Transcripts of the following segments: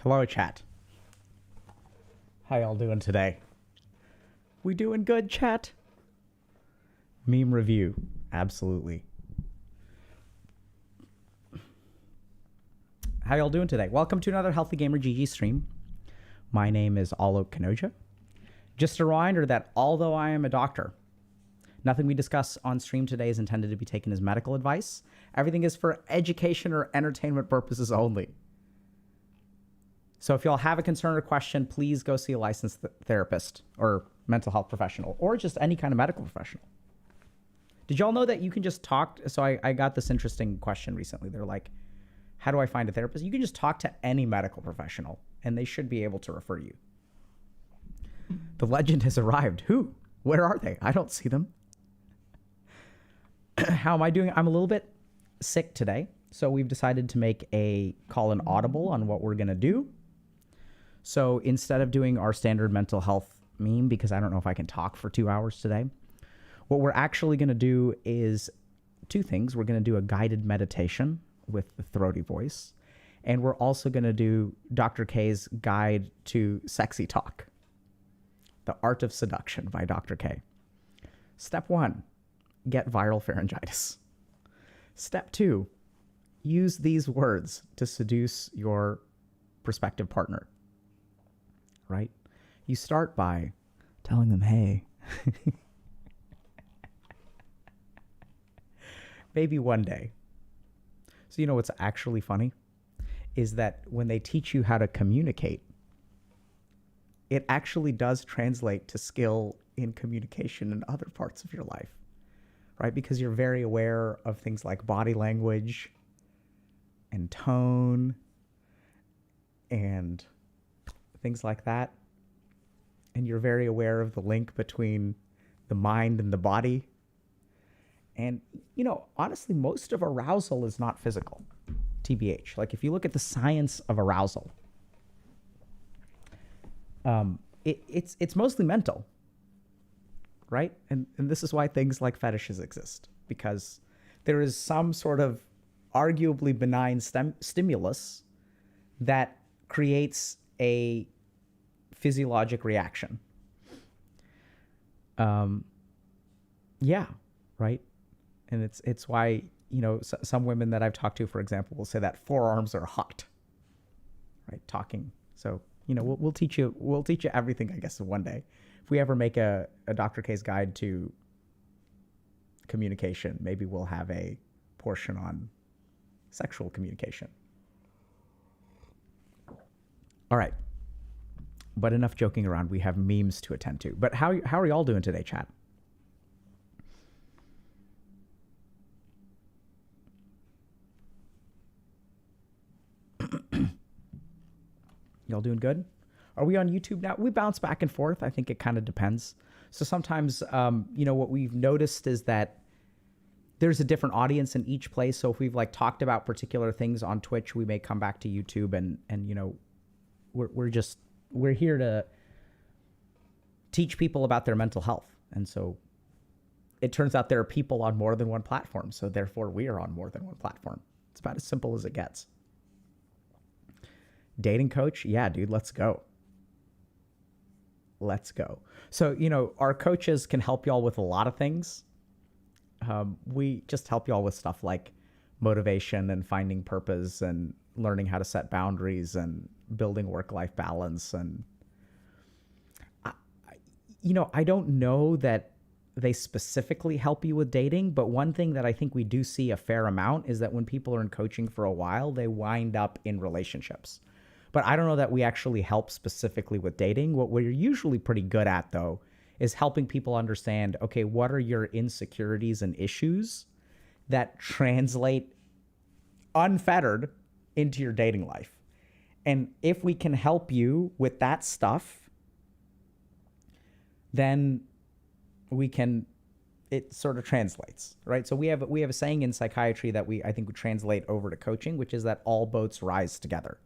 Hello, chat. How y'all doing today? We doing good, chat? Meme review. Absolutely. How y'all doing today? Welcome to another HealthyGamerGG stream. My name is Alok Kanoja. Just a reminder that although I am a doctor, nothing we discuss on stream today is intended to be taken as medical advice. Everything is for education or entertainment purposes only. So if y'all have a concern or question, please go see a licensed therapist or mental health professional or just any kind of medical professional. Did y'all know that you can just talk? So I got this interesting question recently. They're like, how do I find a therapist? You can just talk to any medical professional and they should be able to refer you. The legend has arrived. Who? Where are they? I don't see them. How am I doing? I'm a little bit sick today. So we've decided to make a call an audible on what we're going to do. So instead of doing our standard mental health meme, because I don't know if I can talk for 2 hours today, what we're actually going to do is two things. We're going to do a guided meditation with the throaty voice. And we're also going to do Dr. K's guide to sexy talk. The Art of Seduction by Dr. K. Step 1, get viral pharyngitis. Step 2, use these words to seduce your prospective partner. Right? You start by telling them, hey, maybe one day. So you know what's actually funny is that when they teach you how to communicate, it actually does translate to skill in communication in other parts of your life, right? Because you're very aware of things like body language and tone and things like that. And you're very aware of the link between the mind and the body. And, you know, honestly, most of arousal is not physical, TBH. Like if you look at the science of arousal, it's mostly mental, right? And this is why things like fetishes exist, because there is some sort of arguably benign stimulus that creates a physiologic reaction. Yeah, right? And it's why, you know, some women that I've talked to, for example, will say that forearms are hot, right? Talking. So, you know, we'll teach you everything, I guess, one day. If we ever make a Dr. K's guide to communication, maybe we'll have a portion on sexual communication. All right. But enough joking around. We have memes to attend to. But how are y'all doing today, chat? Y'all doing good? Are we on YouTube now? We bounce back and forth. I think it kind of depends. So sometimes, you know, what we've noticed is that there's a different audience in each place. So if we've like talked about particular things on Twitch, we may come back to YouTube and you know, we're here to teach people about their mental health. And so it turns out there are people on more than one platform. So therefore we are on more than one platform. It's about as simple as it gets. Dating coach? Yeah, dude, let's go. Let's go. So, you know, our coaches can help y'all with a lot of things. We just help y'all with stuff like motivation and finding purpose and learning how to set boundaries and building work-life balance. And, you know, I don't know that they specifically help you with dating, but one thing that I think we do see a fair amount is that when people are in coaching for a while, they wind up in relationships. But I don't know that we actually help specifically with dating. What we're usually pretty good at, though, is helping people understand, okay, what are your insecurities and issues that translate unfettered into your dating life. And if we can help you with that stuff, then it sort of translates, right? So we have a saying in psychiatry that I think we translate over to coaching, which is that all boats rise together.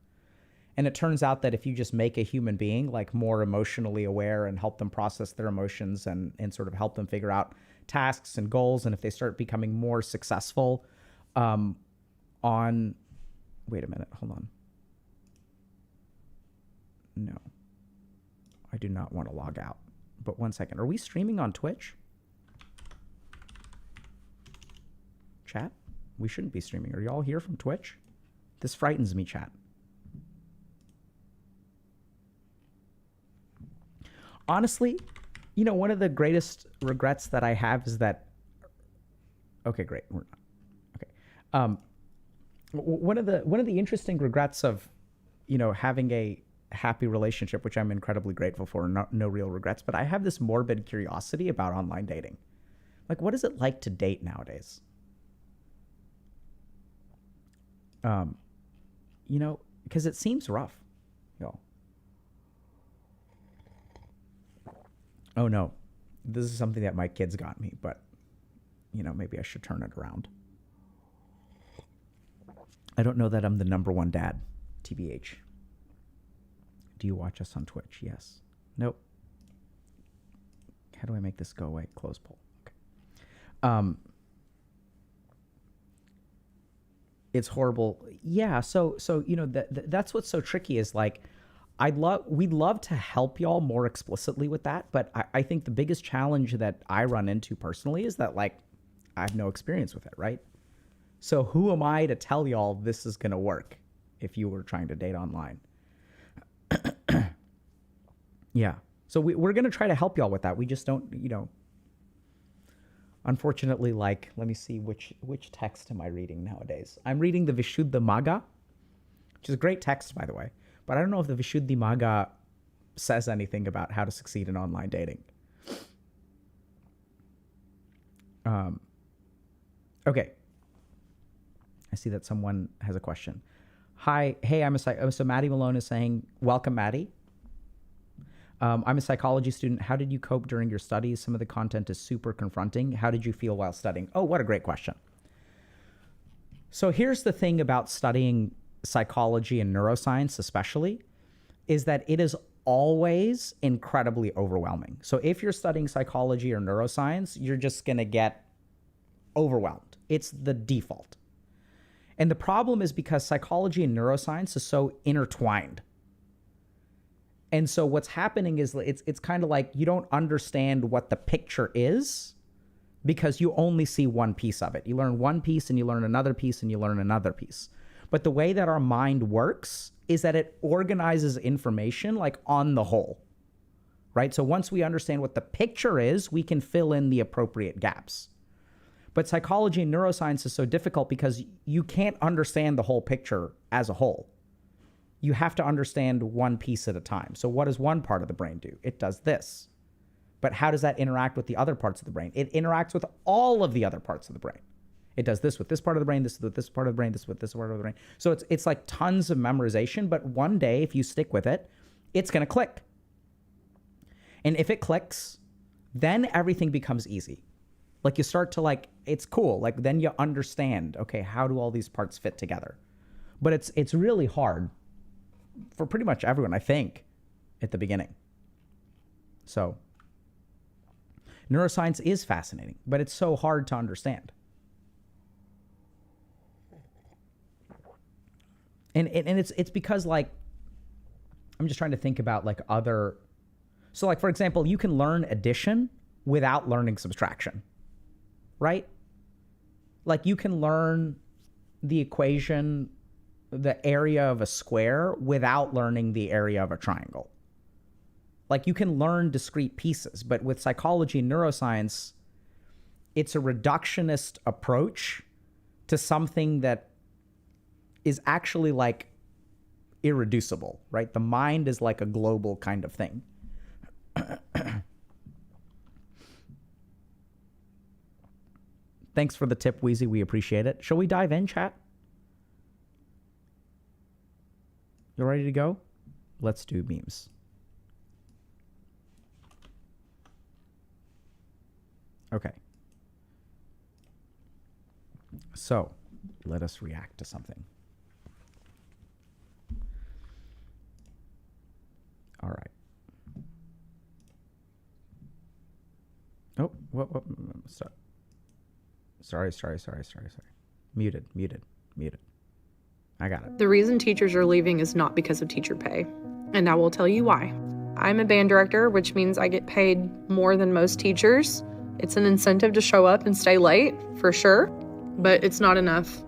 And it turns out that if you just make a human being like more emotionally aware and help them process their emotions and sort of help them figure out tasks and goals, and if they start becoming more successful wait a minute, hold on. No. I do not want to log out. But one second. Are we streaming on Twitch? Chat? We shouldn't be streaming. Are y'all here from Twitch? This frightens me, chat. Honestly, you know, one of the greatest regrets that I have is that... Okay, great. We're not. Okay. One of the interesting regrets of, you know, having a happy relationship, which I'm incredibly grateful for, no real regrets, but I have this morbid curiosity about online dating. Like, what is it like to date nowadays? You know, because it seems rough. You know. Oh no, this is something that my kids got me, but you know, maybe I should turn it around. I don't know that I'm the number one dad, TBH. Do you watch us on Twitch? Yes. Nope. How do I make this go away? Close poll. Okay. It's horrible. Yeah. So you know that's what's so tricky is like, we'd love to help y'all more explicitly with that, but I think the biggest challenge that I run into personally is that like I have no experience with it, right? So who am I to tell y'all this is gonna work if you were trying to date online? Yeah. So we're going to try to help y'all with that. We just don't, you know, unfortunately, like, let me see which text am I reading nowadays? I'm reading the HealthyGamerGG, which is a great text, by the way. But I don't know if the HealthyGamerGG says anything about how to succeed in online dating. Okay. I see that someone has a question. Hi, hey, so Maddie Malone is saying, welcome, Maddie. I'm a psychology student. How did you cope during your studies? Some of the content is super confronting. How did you feel while studying? Oh, what a great question. So here's the thing about studying psychology and neuroscience especially, is that it is always incredibly overwhelming. So if you're studying psychology or neuroscience, you're just going to get overwhelmed. It's the default. And the problem is because psychology and neuroscience is so intertwined. And so what's happening is it's kind of like you don't understand what the picture is because you only see one piece of it. You learn one piece and you learn another piece and you learn another piece. But the way that our mind works is that it organizes information like on the whole, right? So once we understand what the picture is, we can fill in the appropriate gaps. But psychology and neuroscience is so difficult because you can't understand the whole picture as a whole. You have to understand one piece at a time. So what does one part of the brain do? It does this. But how does that interact with the other parts of the brain? It interacts with all of the other parts of the brain. It does this with this part of the brain, this with this part of the brain, this with this part of the brain. So it's like tons of memorization, but one day, if you stick with it, it's going to click. And if it clicks, then everything becomes easy. Like you start to like, it's cool. Like then you understand, okay, how do all these parts fit together? But it's really hard for pretty much everyone, I think, at the beginning. So neuroscience is fascinating, but it's so hard to understand. And it's because like, I'm just trying to think about like other, so like, for example, you can learn addition without learning subtraction, right? Like you can learn the equation, the area of a square without learning the area of a triangle. Like you can learn discrete pieces, but with psychology and neuroscience, it's a reductionist approach to something that is actually like irreducible, right? The mind is like a global kind of thing. Thanks for the tip, Wheezy. We appreciate it. Shall we dive in, chat? You ready to go? Let's do memes. Okay. So, let us react to something. All right. Oh, what? Sorry. Muted. I got it. The reason teachers are leaving is not because of teacher pay. And I will tell you why. I'm a band director, which means I get paid more than most teachers. It's an incentive to show up and stay late, for sure, but it's not enough.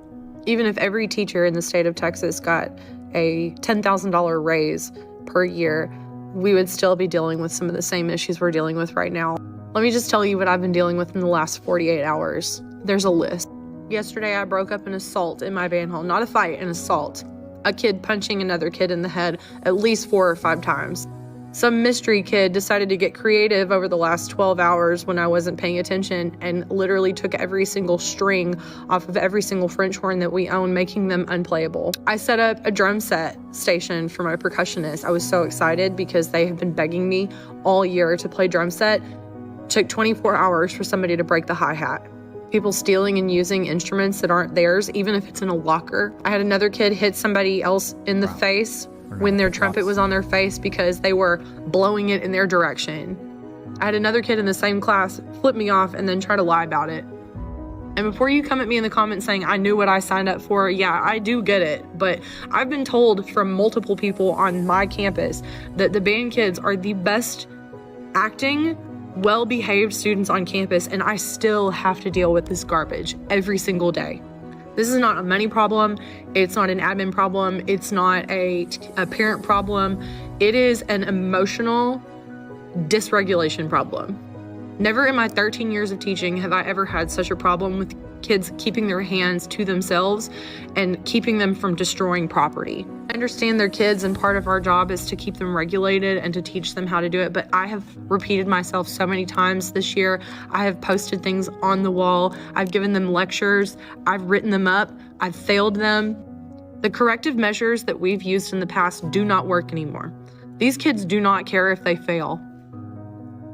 Even if every teacher in the state of Texas got a $10,000 raise per year, we would still be dealing with some of the same issues we're dealing with right now. Let me just tell you what I've been dealing with in the last 48 hours. There's a list. Yesterday, I broke up an assault in my band hall. Not a fight, an assault. A kid punching another kid in the head at least 4 or 5 times. Some mystery kid decided to get creative over the last 12 hours when I wasn't paying attention and literally took every single string off of every single French horn that we own, making them unplayable. I set up a drum set station for my percussionist. I was so excited because they have been begging me all year to play drum set. It took 24 hours for somebody to break the hi-hat. People stealing and using instruments that aren't theirs, even if it's in a locker. I had another kid hit somebody else in the face when their trumpet was on their face because they were blowing it in their direction. I had another kid in the same class flip me off and then try to lie about it. And before you come at me in the comments saying I knew what I signed up for, yeah, I do get it. But I've been told from multiple people on my campus that the band kids are the best acting, well-behaved students on campus, and I still have to deal with this garbage every single day. This is not a money problem. It's not an admin problem. It's not a parent problem. It is an emotional dysregulation problem. Never in my 13 years of teaching have I ever had such a problem with kids keeping their hands to themselves and keeping them from destroying property. I understand they're kids and part of our job is to keep them regulated and to teach them how to do it, but I have repeated myself so many times this year. I have posted things on the wall. I've given them lectures. I've written them up. I've failed them. The corrective measures that we've used in the past do not work anymore. These kids do not care if they fail.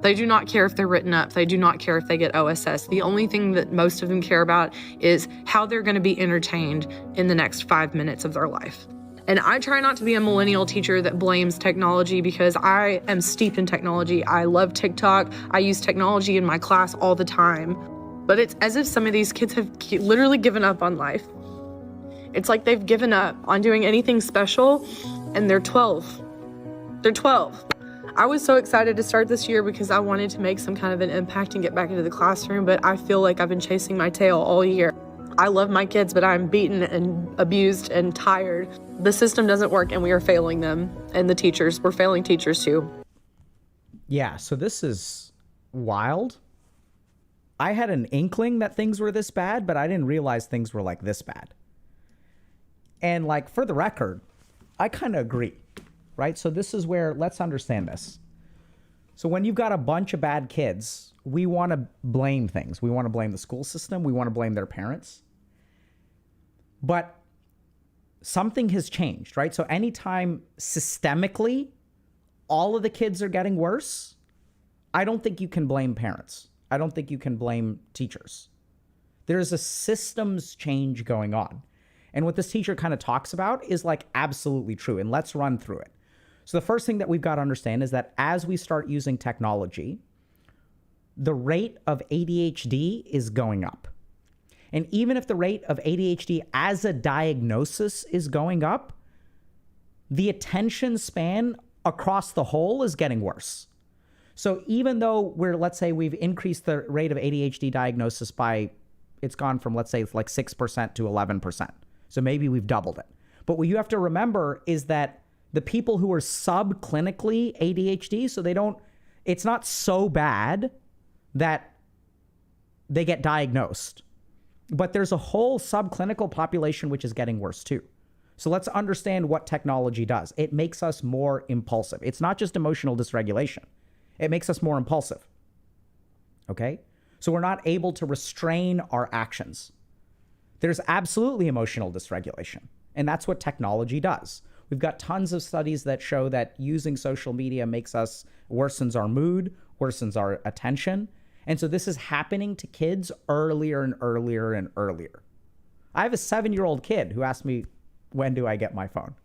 They do not care if they're written up. They do not care if they get OSS. The only thing that most of them care about is how they're going to be entertained in the next 5 minutes of their life. And I try not to be a millennial teacher that blames technology because I am steeped in technology. I love TikTok. I use technology in my class all the time. But it's as if some of these kids have literally given up on life. It's like they've given up on doing anything special, and they're 12. They're 12. I was so excited to start this year because I wanted to make some kind of an impact and get back into the classroom, but I feel like I've been chasing my tail all year. I love my kids, but I'm beaten and abused and tired. The system doesn't work and we are failing them. And we're failing teachers too. Yeah, so this is wild. I had an inkling that things were this bad, but I didn't realize things were like this bad. And like, for the record, I kind of agree. Right? So this is where, let's understand this. So when you've got a bunch of bad kids, we want to blame things. We want to blame the school system. We want to blame their parents. But something has changed, right? So anytime systemically all of the kids are getting worse, I don't think you can blame parents. I don't think you can blame teachers. There's a systems change going on. And what this teacher kind of talks about is like absolutely true. And let's run through it. So the first thing that we've got to understand is that as we start using technology, the rate of ADHD is going up. And even if the rate of ADHD as a diagnosis is going up, the attention span across the whole is getting worse. So even though let's say we've increased the rate of ADHD diagnosis by, it's gone from, let's say, like 6% to 11%. So maybe we've doubled it. But what you have to remember is that the people who are subclinically ADHD, so it's not so bad that they get diagnosed. But there's a whole subclinical population which is getting worse too. So let's understand what technology does. It makes us more impulsive. It's not just emotional dysregulation. It makes us more impulsive. Okay? So we're not able to restrain our actions. There's absolutely emotional dysregulation. And that's what technology does. We've got tons of studies that show that using social media worsens our mood, worsens our attention. And so this is happening to kids earlier and earlier and earlier. I have a 7-year-old kid who asked me, when do I get my phone?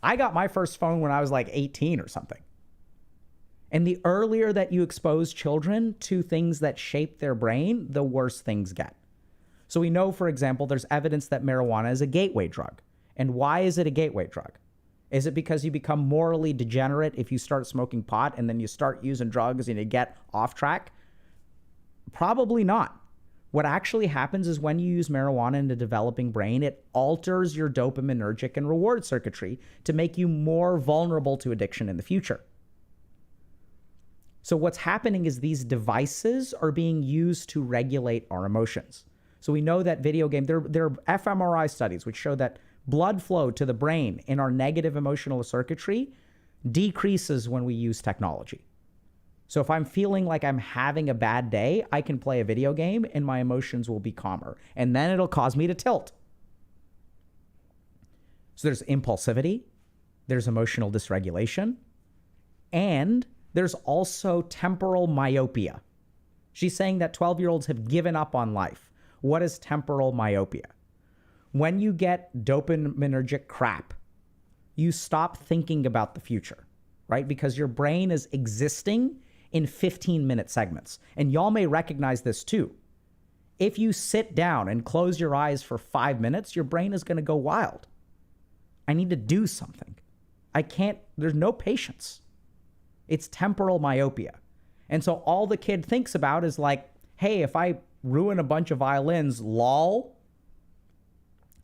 I got my first phone when I was like 18 or something. And the earlier that you expose children to things that shape their brain, the worse things get. So we know, for example, there's evidence that marijuana is a gateway drug. And why is it a gateway drug? Is it because you become morally degenerate if you start smoking pot and then you start using drugs and you get off track? Probably not. What actually happens is when you use marijuana in the developing brain, it alters your dopaminergic and reward circuitry to make you more vulnerable to addiction in the future. So what's happening is these devices are being used to regulate our emotions. So we know that there are fMRI studies which show that blood flow to the brain in our negative emotional circuitry decreases when we use technology. So if I'm feeling like I'm having a bad day, I can play a video game and my emotions will be calmer. And then it'll cause me to tilt. So there's impulsivity, there's emotional dysregulation, and there's also temporal myopia. She's saying that 12-year-olds have given up on life. What is temporal myopia? When you get dopaminergic crap, you stop thinking about the future, right? Because your brain is existing in 15-minute segments. And y'all may recognize this too. If you sit down and close your eyes for 5 minutes, your brain is going to go wild. I need to do something. There's no patience. It's temporal myopia. And so all the kid thinks about is like, hey, if I ruin a bunch of violins, lol,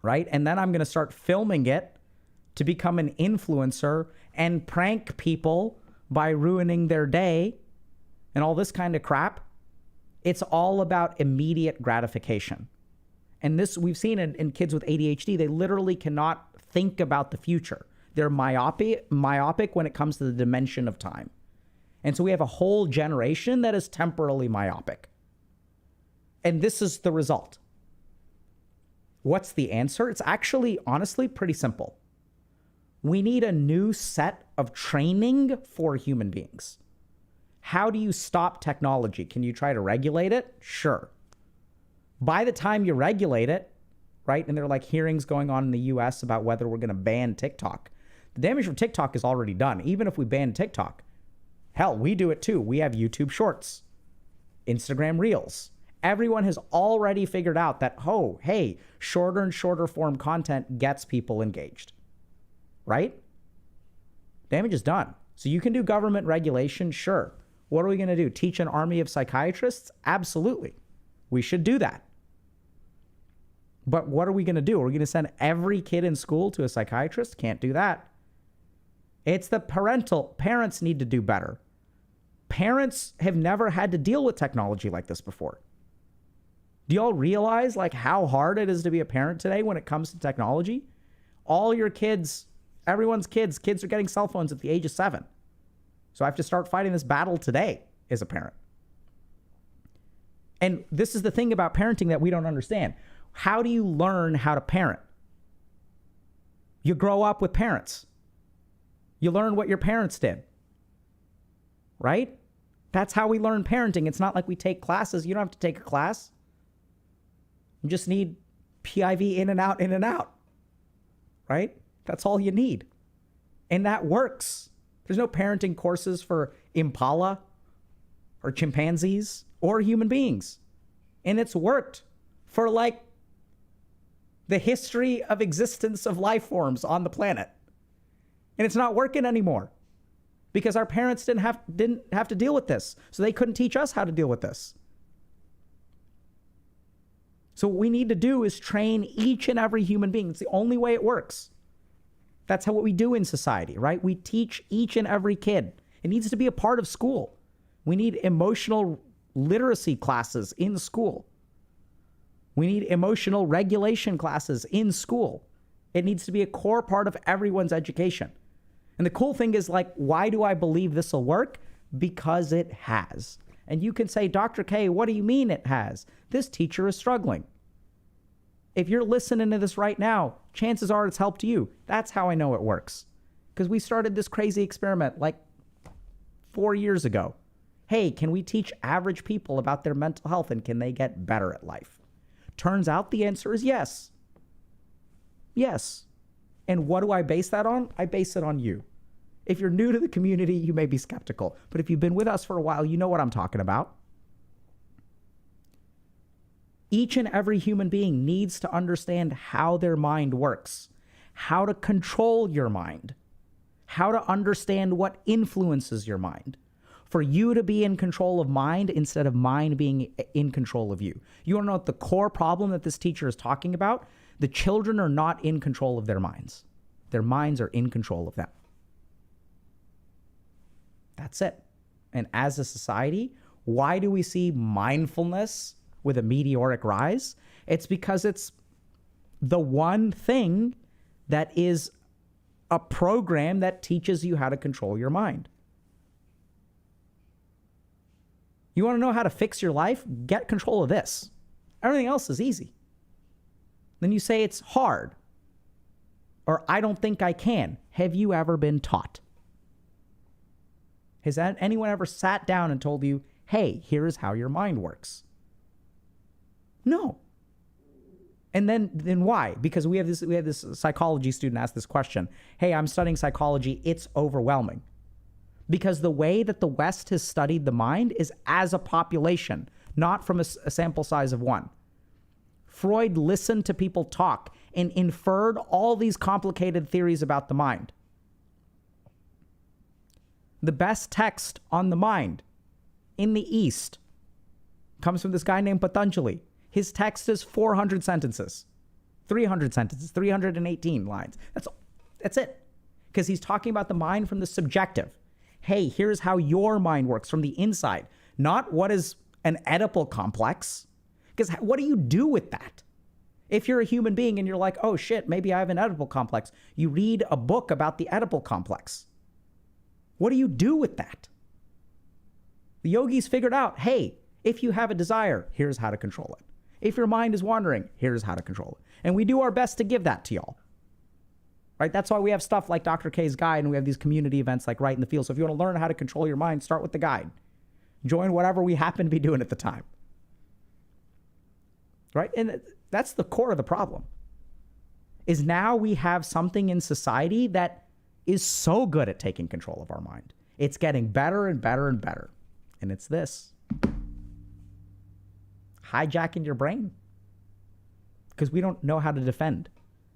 right? And then I'm going to start filming it to become an influencer and prank people by ruining their day and all this kind of crap. It's all about immediate gratification. And this we've seen in kids with ADHD, they literally cannot think about the future. They're myopic when it comes to the dimension of time. And so we have a whole generation that is temporally myopic. And this is the result. What's the answer? It's actually, honestly, pretty simple. We need a new set of training for human beings. How do you stop technology? Can you try to regulate it? Sure. By the time you regulate it, right, and there are like hearings going on in the US about whether we're going to ban TikTok. The damage from TikTok is already done. Even if we ban TikTok, hell, we do it too. We have YouTube Shorts, Instagram Reels. Everyone has already figured out that, oh, hey, shorter and shorter form content gets people engaged, right? Damage is done. So you can do government regulation, sure. What are we going to do? Teach an army of psychiatrists? Absolutely. We should do that. But what are we going to do? Are we going to send every kid in school to a psychiatrist? Can't do that. It's the parents need to do better. Parents have never had to deal with technology like this before. Do y'all realize like how hard it is to be a parent today when it comes to technology? All your kids, everyone's kids are getting cell phones at the age of 7. So I have to start fighting this battle today as a parent. And this is the thing about parenting that we don't understand. How do you learn how to parent? You grow up with parents. You learn what your parents did, right? That's how we learn parenting. It's not like we take classes. You don't have to take a class. You just need PIV in and out, right? That's all you need. And that works. There's no parenting courses for impala or chimpanzees or human beings. And it's worked for like the history of existence of life forms on the planet. And it's not working anymore because our parents didn't have to deal with this. So they couldn't teach us how to deal with this. So what we need to do is train each and every human being. It's the only way it works. That's what we do in society, right? We teach each and every kid. It needs to be a part of school. We need emotional literacy classes in school. We need emotional regulation classes in school. It needs to be a core part of everyone's education. And the cool thing is, like, why do I believe this will work? Because it has. And you can say, Dr. K, what do you mean it has? This teacher is struggling. If you're listening to this right now, chances are it's helped you. That's how I know it works. Because we started this crazy experiment like 4 years ago. Hey, can we teach average people about their mental health and can they get better at life? Turns out the answer is yes. Yes. And what do I base that on? I base it on you. If you're new to the community, you may be skeptical. But if you've been with us for a while, you know what I'm talking about. Each and every human being needs to understand how their mind works, how to control your mind. how to understand what influences your mind, for you to be in control of mind instead of mind being in control of you. You want to know what the core problem that this teacher is talking about? The children are not in control of their minds. Their minds are in control of them. That's it. And as a society, why do we see mindfulness with a meteoric rise? It's because it's the one thing that is a program that teaches you how to control your mind. You want to know how to fix your life? Get control of this. Everything else is easy. Then you say it's hard, or I don't think I can. Have you ever been taught? Has anyone ever sat down and told you, hey, here's how your mind works? No. And then why? Because we have this psychology student ask this question. Hey, I'm studying psychology. It's overwhelming. Because the way that the West has studied the mind is as a population, not from a sample size of one. Freud listened to people talk and inferred all these complicated theories about the mind. The best text on the mind in the East comes from this guy named Patanjali. His text is 400 sentences, 300 sentences, 318 lines. That's it. Because he's talking about the mind from the subjective. Hey, here's how your mind works from the inside, not what is an Oedipal complex. Because what do you do with that? If you're a human being and you're like, oh shit, maybe I have an Oedipal complex, you read a book about the Oedipal complex. What do you do with that? The yogis figured out, hey, if you have a desire, here's how to control it. If your mind is wandering, here's how to control it. And we do our best to give that to y'all. Right? That's why we have stuff like Dr. K's guide, and we have these community events like Right in the Field. So if you want to learn how to control your mind, start with the guide. Join whatever we happen to be doing at the time. Right? And that's the core of the problem. Is now we have something in society that is so good at taking control of our mind. It's getting better and better and better. And it's this. Hijacking your brain. Because we don't know how to defend.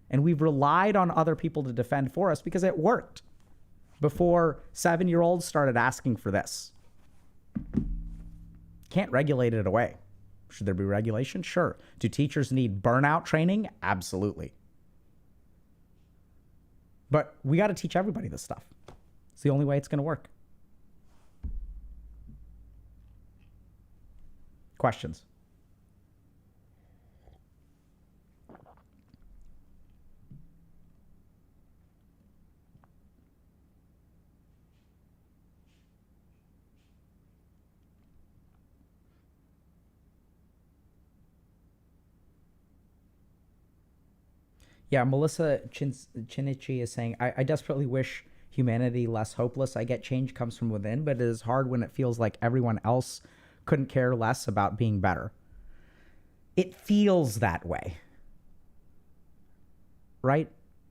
And we've relied on other people to defend for us because it worked. Before 7-year-olds started asking for this. Can't regulate it away. Should there be regulation? Sure. Do teachers need burnout training? Absolutely. But we got to teach everybody this stuff. It's the only way it's going to work. Questions? Yeah, Melissa Chinichi is saying, I desperately wish humanity less hopeless. I get change comes from within, but it is hard when it feels like everyone else couldn't care less about being better. It feels that way. Right?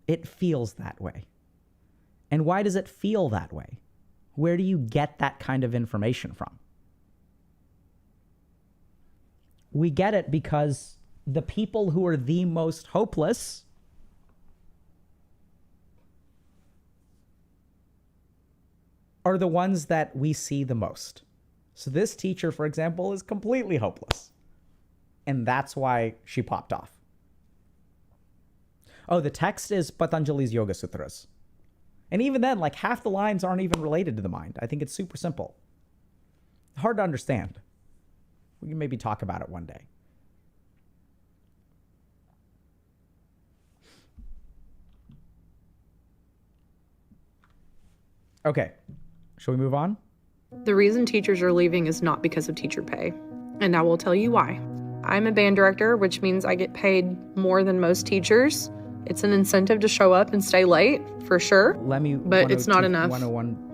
It feels that way. And why does it feel that way? Where do you get that kind of information from? We get it because the people who are the most hopeless are the ones that we see the most. So this teacher, for example, is completely hopeless. And that's why she popped off. Oh, the text is Patanjali's Yoga Sutras. And even then, like half the lines aren't even related to the mind. I think it's super simple. Hard to understand. We can maybe talk about it one day. Okay. Shall we move on? The reason teachers are leaving is not because of teacher pay, and I will tell you why. I'm a band director, which means I get paid more than most teachers. It's an incentive to show up and stay late, for sure, but it's not enough.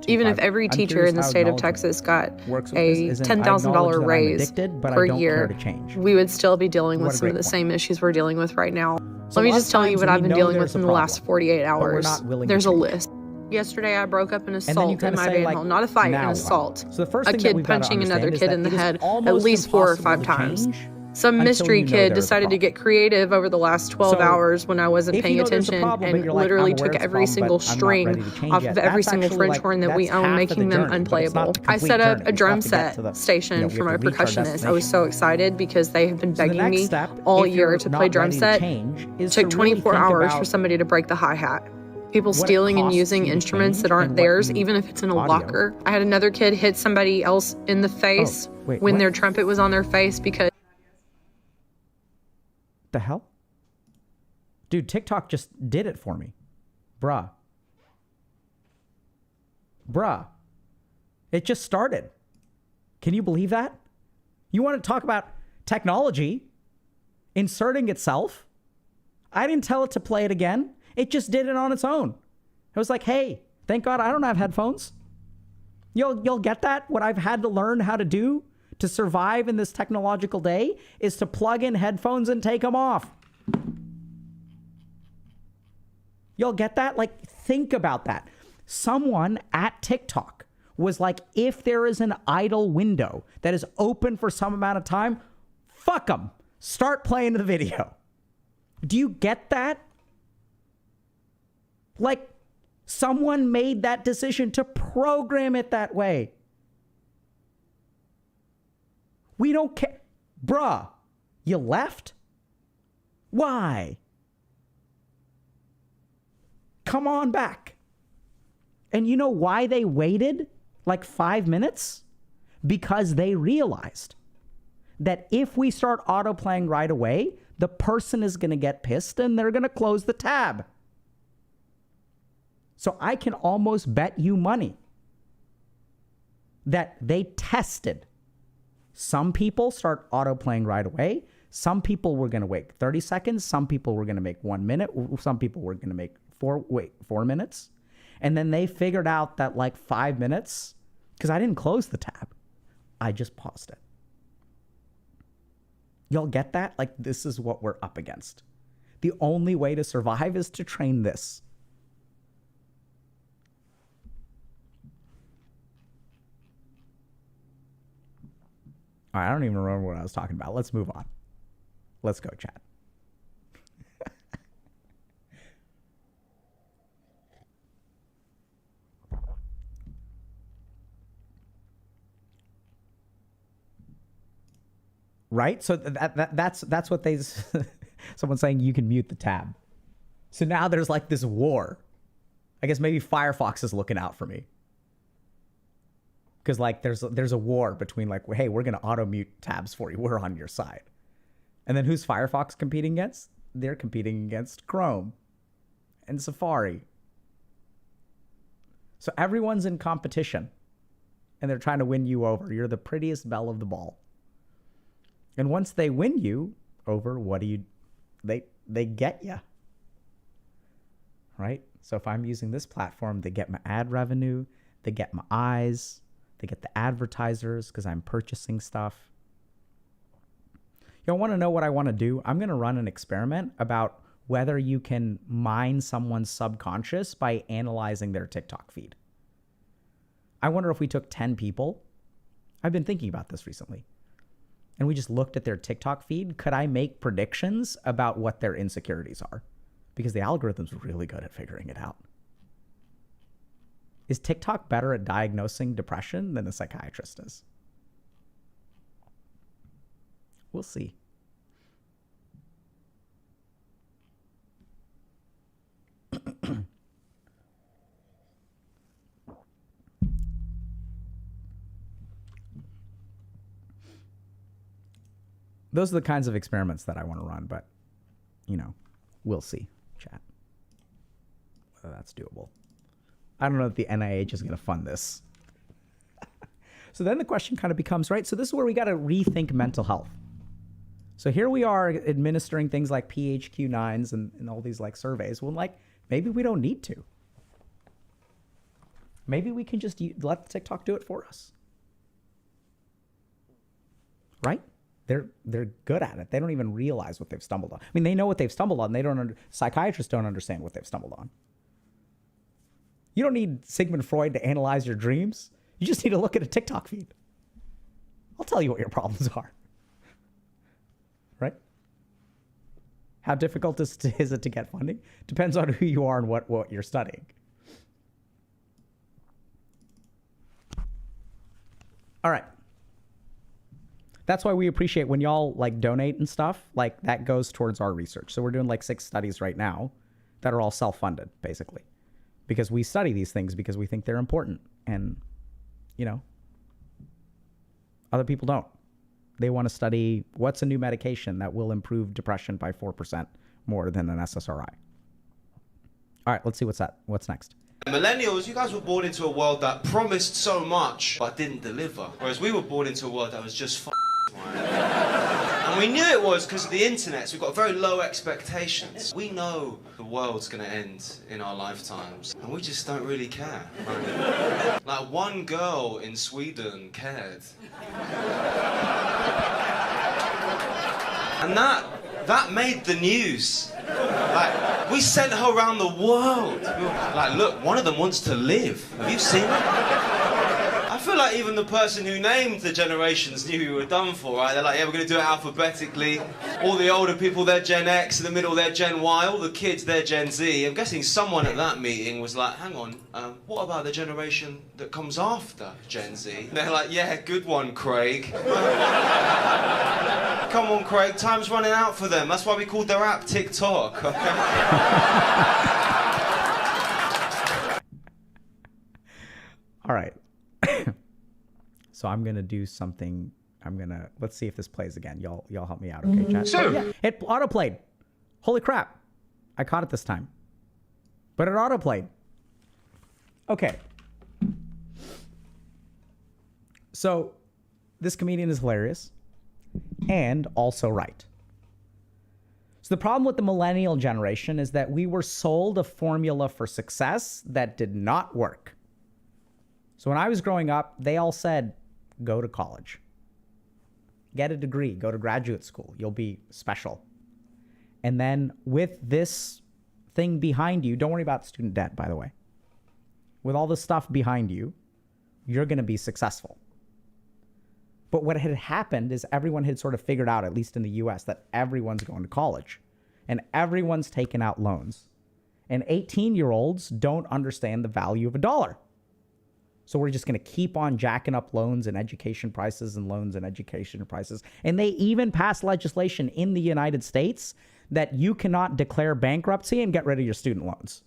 Even if every teacher in the state of Texas got a $10,000 raise per year, we would still be dealing with some of the same issues we're dealing with right now. Let me just tell you what I've been dealing with in the last 48 hours. There's a list. Yesterday, I broke up an assault in my band home. Not a fight, an assault. So the first a thing kid punching another kid in the head at least 4 or 5 times. Some until mystery you know kid there's a decided to problem. get creative over the last 12 So, hours when I wasn't if paying you know there's a attention problem, but and you're like, literally I'm aware took it's a every problem, single but I'm not ready to string change off yet. of every That's single actually, French like, horn that we that's own, half of making the them journey, but it's not unplayable. the I complete set up journey. a We still drum have to get set to the, station we for have my to reach our percussionists. I was destination. so excited because they have been So the begging next me step, all if year you're to not play drum ready to set. change, It is to took really 24 think hours for about somebody to break the hi-hat. People what it stealing and costs using you to instruments change that aren't and what theirs, you even if it's in a audio. locker. I had another kid hit somebody else in the face wait, when what? their trumpet was on their face because The hell? Dude, TikTok just did it for me. Bruh. It just started. Can you believe that? You want to talk about technology inserting itself? I didn't tell it to play it again. It just did it on its own. It was like, hey, thank God I don't have headphones. You'll get that? What I've had to learn how to do to survive in this technological day is to plug in headphones and take them off. You'll get that? Like, think about that. Someone at TikTok was like, if there is an idle window that is open for some amount of time, fuck them. Start playing the video. Do you get that? Like, someone made that decision to program it that way. We don't care. Bruh, you left? Why? Come on back. And you know why they waited like 5 minutes? Because they realized that if we start autoplaying right away, the person is going to get pissed and they're going to close the tab. So I can almost bet you money that they tested. Some people start autoplaying right away. Some people were going to wait 30 seconds. Some people were going to make 1 minute. Some people were going to make 4 minutes. And then they figured out that like 5 minutes, because I didn't close the tab. I just paused it. Y'all get that? Like, this is what we're up against. The only way to survive is to train this. All right, I don't even remember what I was talking about. Let's move on. Let's go, chat. Right? So that's what they... Someone's saying you can mute the tab. So now there's like this war. I guess maybe Firefox is looking out for me. Because like there's a war between like, hey, we're going to auto mute tabs for you. We're on your side. And then who's Firefox competing against? They're competing against Chrome and Safari. So everyone's in competition and they're trying to win you over. You're the prettiest belle of the ball. And once they win you over, what do you, they get you. Right? So if I'm using this platform, they get my ad revenue, they get my eyes, they get the advertisers because I'm purchasing stuff. You want to know what I want to do? I'm going to run an experiment about whether you can mine someone's subconscious by analyzing their TikTok feed. I wonder if we took 10 people. I've been thinking about this recently. And we just looked at their TikTok feed. Could I make predictions about what their insecurities are? Because the algorithm's really good at figuring it out. Is TikTok better at diagnosing depression than a psychiatrist is? We'll see. Those are the kinds of experiments that I want to run, but, you know, we'll see, chat, whether that's doable. I don't know if the NIH is going to fund this. So then the question kind of becomes, right, so this is where we got to rethink mental health. So here we are administering things like PHQ-9s and all these like surveys. Well, like, maybe we don't need to. Maybe we can just let TikTok do it for us. Right? They're good at it. They don't even realize what they've stumbled on. I mean, they know what they've stumbled on. They don't. Psychiatrists don't understand what they've stumbled on. You don't need Sigmund Freud to analyze your dreams. You just need to look at a TikTok feed. I'll tell you what your problems are. How difficult is it to get funding? Depends on who you are and what you're studying. All right. That's why we appreciate when y'all like donate and stuff, like that goes towards our research. So we're doing like 6 studies right now that are all self-funded, basically, because we study these things because we think they're important. And, you know, other people don't. They want to study what's a new medication that will improve depression by 4% more than an SSRI. All right, let's see what's next. Millennials, you guys were born into a world that promised so much but didn't deliver. Whereas we were born into a world that was just and we knew it was because of the internet, so we've got very low expectations. We know the world's going to end in our lifetimes, and we just don't really care. Right? Like, one girl in Sweden cared. And that made the news. Like, we sent her around the world. We were like, look, one of them wants to live. Have you seen it? I feel like even the person who named the generations knew we were done for, right? They're like, yeah, we're going to do it alphabetically. All the older people, they're Gen X. In the middle, they're Gen Y. All the kids, they're Gen Z. I'm guessing someone at that meeting was like, hang on, what about the generation that comes after Gen Z? And they're like, yeah, good one, Craig. Come on, Craig, time's running out for them. That's why we called their app TikTok, okay? All right. So I'm going to do something. Let's see if this plays again. Y'all help me out, okay, chat? Sure. Oh, yeah, it autoplayed. Holy crap. I caught it this time. But it autoplayed. Okay. So this comedian is hilarious and also right. So the problem with the millennial generation is that we were sold a formula for success that did not work. So when I was growing up, they all said, go to college, get a degree, go to graduate school, you'll be special. And then with this thing behind you, don't worry about student debt, by the way. With all this stuff behind you, you're going to be successful. But what had happened is everyone had sort of figured out, at least in the US, that everyone's going to college and everyone's taken out loans. And 18-year-olds don't understand the value of a dollar. So we're just going to keep on jacking up loans and education prices and loans and education prices. And they even passed legislation in the United States that you cannot declare bankruptcy and get rid of your student loans.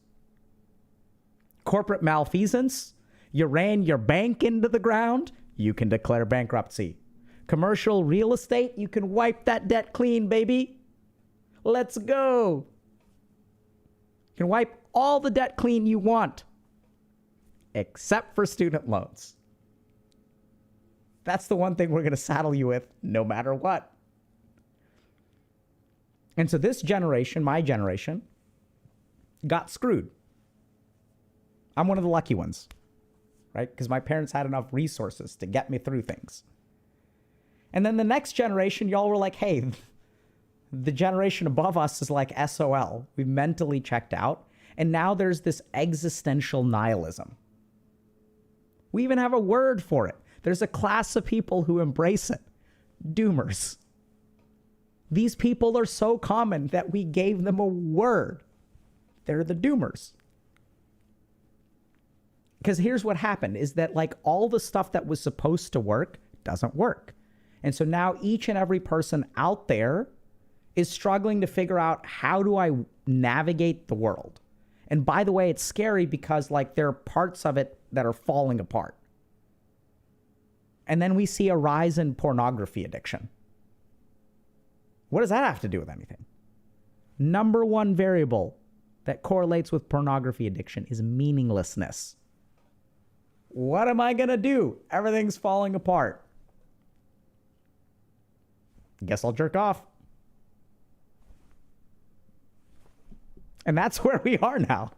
Corporate malfeasance, you ran your bank into the ground, you can declare bankruptcy. Commercial real estate, you can wipe that debt clean, baby. Let's go. You can wipe all the debt clean you want, except for student loans. That's the one thing we're going to saddle you with no matter what. And so this generation, my generation, got screwed. I'm one of the lucky ones, right? Because my parents had enough resources to get me through things. And then the next generation, y'all were like, hey, the generation above us is like SOL. We've mentally checked out. And now there's this existential nihilism. We even have a word for it. There's a class of people who embrace it. Doomers. These people are so common that we gave them a word. They're the doomers. Because here's what happened is that like all the stuff that was supposed to work doesn't work. And so now each and every person out there is struggling to figure out, how do I navigate the world? And by the way, it's scary because like there are parts of it that are falling apart. And then we see a rise in pornography addiction. What does that have to do with anything? Number one variable that correlates with pornography addiction is meaninglessness. What am I going to do? Everything's falling apart. Guess I'll jerk off. And that's where we are now.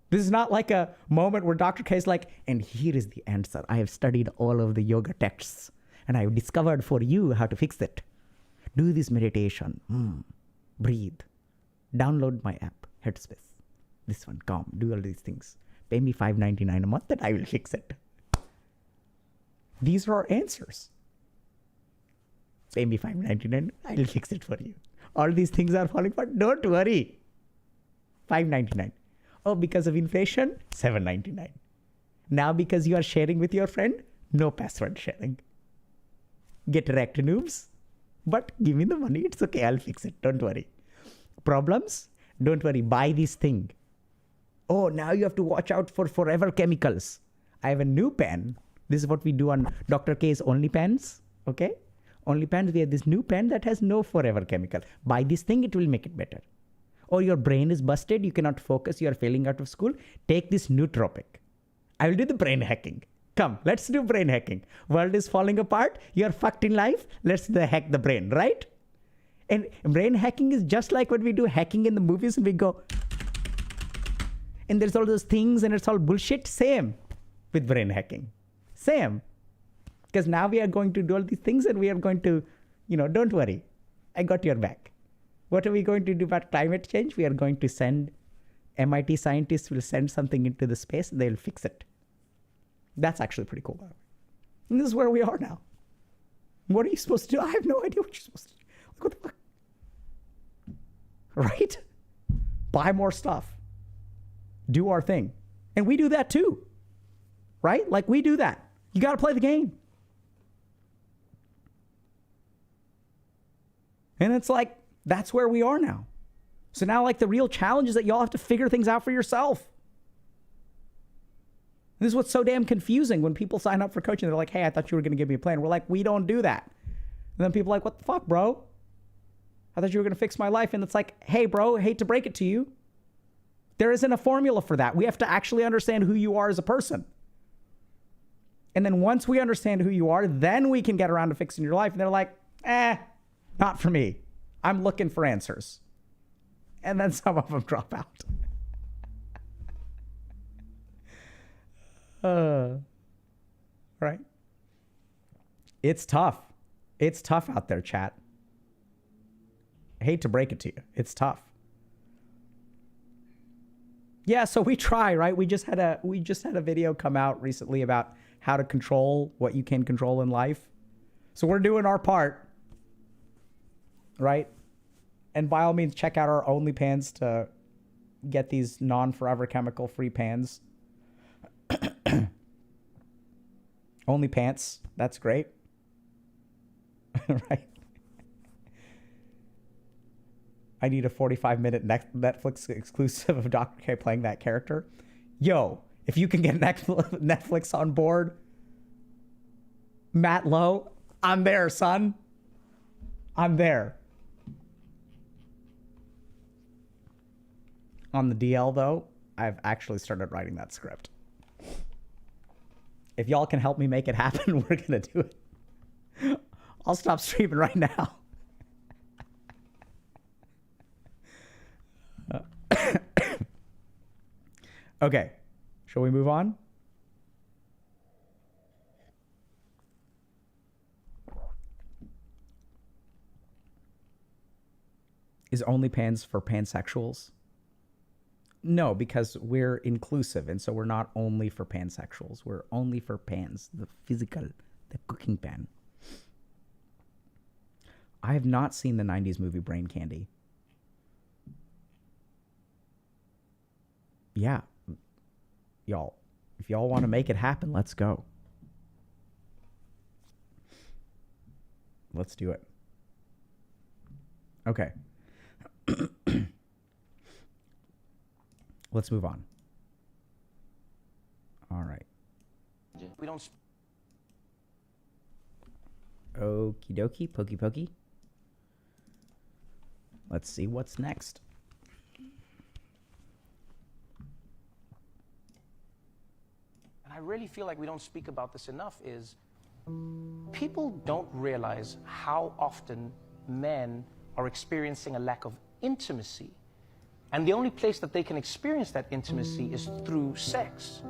This is not like a moment where Dr. K is like, and here is the answer. I have studied all of the yoga texts and I have discovered for you how to fix it. Do this meditation. Breathe. Download my app, Headspace. This one, calm. Do all these things. Pay me $5.99 a month and I will fix it. These are our answers. Pay me $5.99. I will fix it for you. all these things are falling apart. Don't worry. $5.99. Oh, because of inflation, $7.99. Now because you are sharing with your friend, no password sharing. Get wrecked, noobs. But give me the money. It's okay. I'll fix it. Don't worry. Problems? Don't worry. Buy this thing. Oh, now you have to watch out for forever chemicals. I have a new pen. This is what we do on Dr. K's OnlyPens. Okay? OnlyPens, we have this new pen that has no forever chemical. Buy this thing, it will make it better. Or your brain is busted, you cannot focus, you are failing out of school. Take this nootropic. I will do the brain hacking. Come, let's do brain hacking. World is falling apart, you are fucked in life, let's hack the brain, right? And brain hacking is just like when we do hacking in the movies and we go, and there's all those things and it's all bullshit. Same with brain hacking. Same. Because now we are going to do all these things and we are going to, don't worry. I got your back. What are we going to do about climate change? We are going to send, MIT scientists will send something into the space and they'll fix it. That's actually pretty cool. And this is where we are now. What are you supposed to do? I have no idea what you're supposed to do. What the fuck? Right? Buy more stuff. Do our thing. And we do that too. Right? Like we do that. You got to play the game. And it's like, that's where we are now. So now like the real challenge is that y'all have to figure things out for yourself. This is what's so damn confusing when people sign up for coaching. They're like, hey, I thought you were going to give me a plan. We're like, we don't do that. And then people are like, what the fuck, bro? I thought you were going to fix my life. And it's like, hey, bro, hate to break it to you. There isn't a formula for that. We have to actually understand who you are as a person. And then once we understand who you are, then we can get around to fixing your life. And they're like, not for me. I'm looking for answers. And then some of them drop out. Right? It's tough. It's tough out there, chat. I hate to break it to you. It's tough. Yeah, so we try, right? We just had a video come out recently about how to control what you can control in life. So we're doing our part, right? And by all means, check out our OnlyPans to get these non-forever chemical free pans. OnlyPants, that's great. Right? I need a 45-minute Netflix exclusive of Dr. K playing that character. Yo, if you can get Netflix on board, Matt Lowe, I'm there, son. I'm there. On the DL, though, I've actually started writing that script. If y'all can help me make it happen, we're going to do it. I'll stop streaming right now. Okay, shall we move on? Is OnlyPans for pansexuals? No, because we're inclusive, and so we're not only for pansexuals. We're only for pans, the physical, the cooking pan. I have not seen the 90s movie Brain Candy. Yeah. Y'all, if y'all want to make it happen, let's go. Let's do it. Okay. Let's move on. All right. We don't. Okie dokie, pokey pokey. Let's see what's next. And I really feel like we don't speak about this enough is people don't realize how often men are experiencing a lack of intimacy. And the only place that they can experience that intimacy is through sex.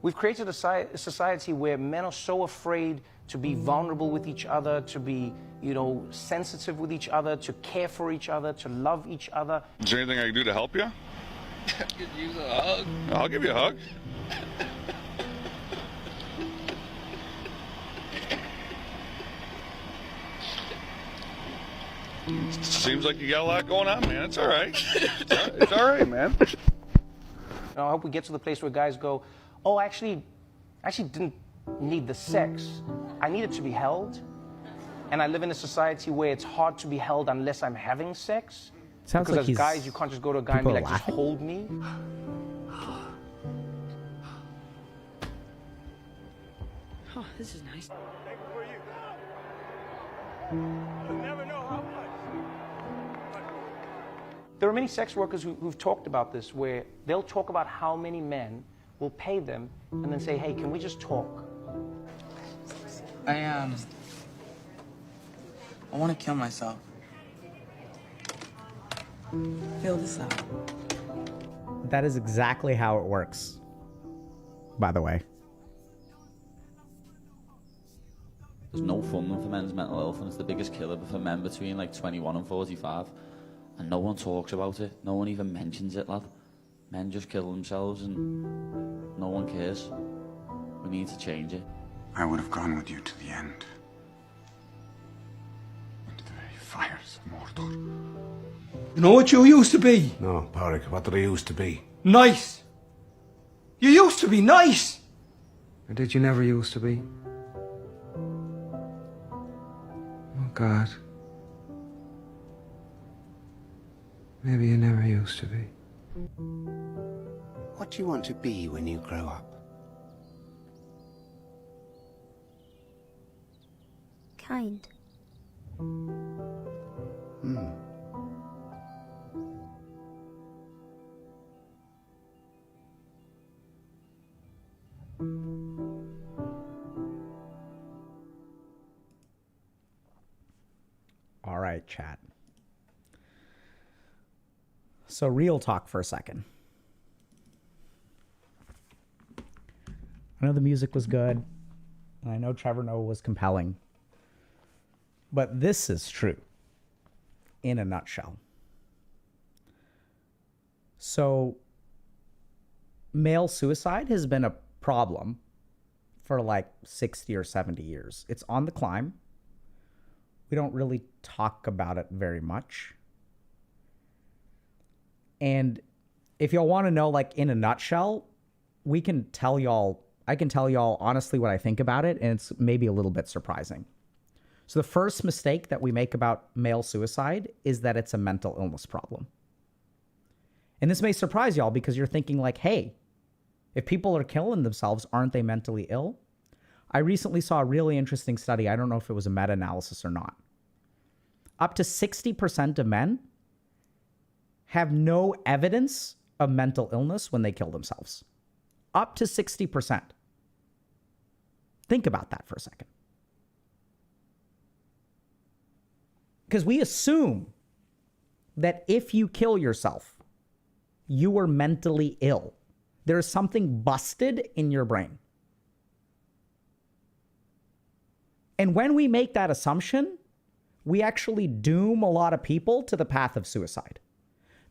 We've created a society where men are so afraid to be vulnerable with each other, to be, sensitive with each other, to care for each other, to love each other. Is there anything I can do to help you? I could use a hug. I'll give you a hug. Seems like you got a lot going on, man. It's all right. It's all right, man. I hope we get to the place where guys go, oh, I actually didn't need the sex. I needed to be held. And I live in a society where it's hard to be held unless I'm having sex. Sounds because like as guys, you can't just go to a guy and be like, just laughing. hold me. Oh, this is nice. There are many sex workers who've talked about this, where they'll talk about how many men will pay them and then say, hey, can we just talk? I want to kill myself. Fill this out. That is exactly how it works, by the way. There's no funding for men's mental health, and it's the biggest killer for men between like 21 and 45. And no one talks about it. No one even mentions it, lad. Men just kill themselves and no one cares. We need to change it. I would have gone with you to the end. Into the very fires of Mordor. You know what you used to be? No, Parik, what did I used to be? Nice. You used to be nice. Or did you never used to be? Oh, God. Maybe you never used to be. What do you want to be when you grow up? Kind. All right, chat. So real talk for a second. I know the music was good, and I know Trevor Noah was compelling, but this is true in a nutshell. So male suicide has been a problem for like 60 or 70 years. It's on the climb. We don't really talk about it very much. And if y'all want to know, like in a nutshell, I can tell y'all honestly what I think about it, and it's maybe a little bit surprising. So the first mistake that we make about male suicide is that it's a mental illness problem. And this may surprise y'all because you're thinking like, hey, if people are killing themselves, aren't they mentally ill? I recently saw a really interesting study. I don't know if it was a meta-analysis or not. Up to 60% of men have no evidence of mental illness when they kill themselves. Up to 60%. Think about that for a second. Because we assume that if you kill yourself, you are mentally ill. There's something busted in your brain. And when we make that assumption, we actually doom a lot of people to the path of suicide.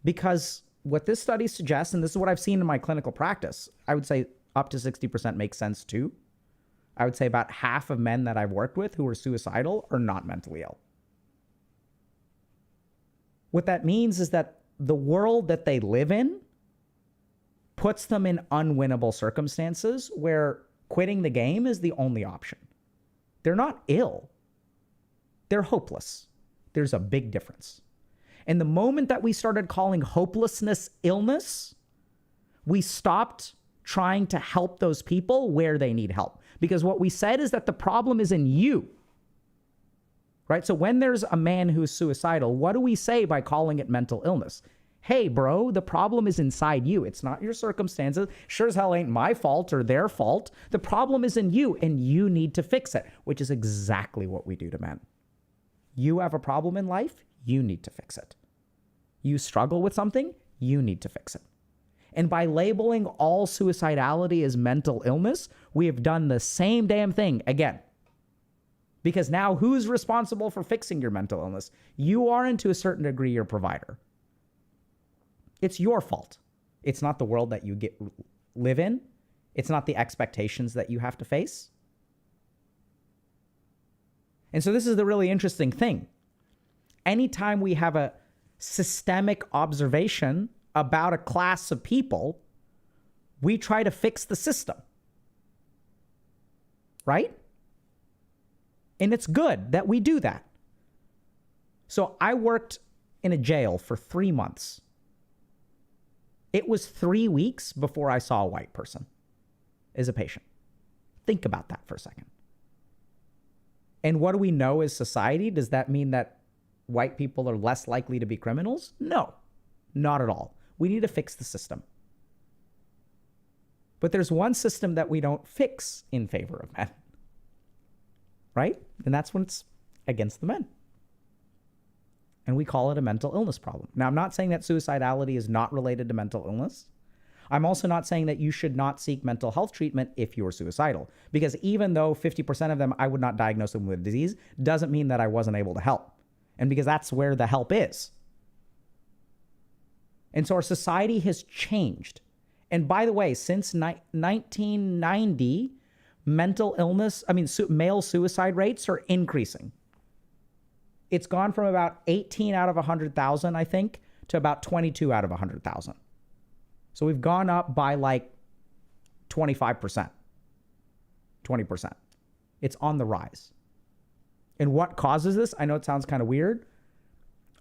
Because what this study suggests, and this is what I've seen in my clinical practice, I would say up to 60% makes sense too. I would say about half of men that I've worked with who are suicidal are not mentally ill. What that means is that the world that they live in puts them in unwinnable circumstances where quitting the game is the only option. They're not ill. They're hopeless. There's a big difference. And the moment that we started calling hopelessness illness, we stopped trying to help those people where they need help. Because what we said is that the problem is in you. Right? So when there's a man who's suicidal, what do we say by calling it mental illness? Hey, bro, the problem is inside you. It's not your circumstances. Sure as hell ain't my fault or their fault. The problem is in you, and you need to fix it, which is exactly what we do to men. You have a problem in life, you need to fix it. You struggle with something, you need to fix it. And by labeling all suicidality as mental illness, we have done the same damn thing again. Because now who's responsible for fixing your mental illness? You are, and to a certain degree, your provider. It's your fault. It's not the world that you live in. It's not the expectations that you have to face. And so this is the really interesting thing. anytime we have a systemic observation about a class of people, we try to fix the system. Right? And it's good that we do that. So I worked in a jail for 3 months. It was 3 weeks before I saw a white person as a patient. Think about that for a second. And what do we know as society? Does that mean that white people are less likely to be criminals? No, not at all. We need to fix the system. But there's one system that we don't fix in favor of men. Right? And that's when it's against the men. And we call it a mental illness problem. Now, I'm not saying that suicidality is not related to mental illness. I'm also not saying that you should not seek mental health treatment if you are suicidal. Because even though 50% of them, I would not diagnose them with a disease, doesn't mean that I wasn't able to help. And because that's where the help is. And so our society has changed. And by the way, since 1990, mental illness, male suicide rates are increasing. It's gone from about 18 out of 100,000, I think, to about 22 out of 100,000. So we've gone up by like 25%, 20%. It's on the rise. And what causes this? I know it sounds kind of weird.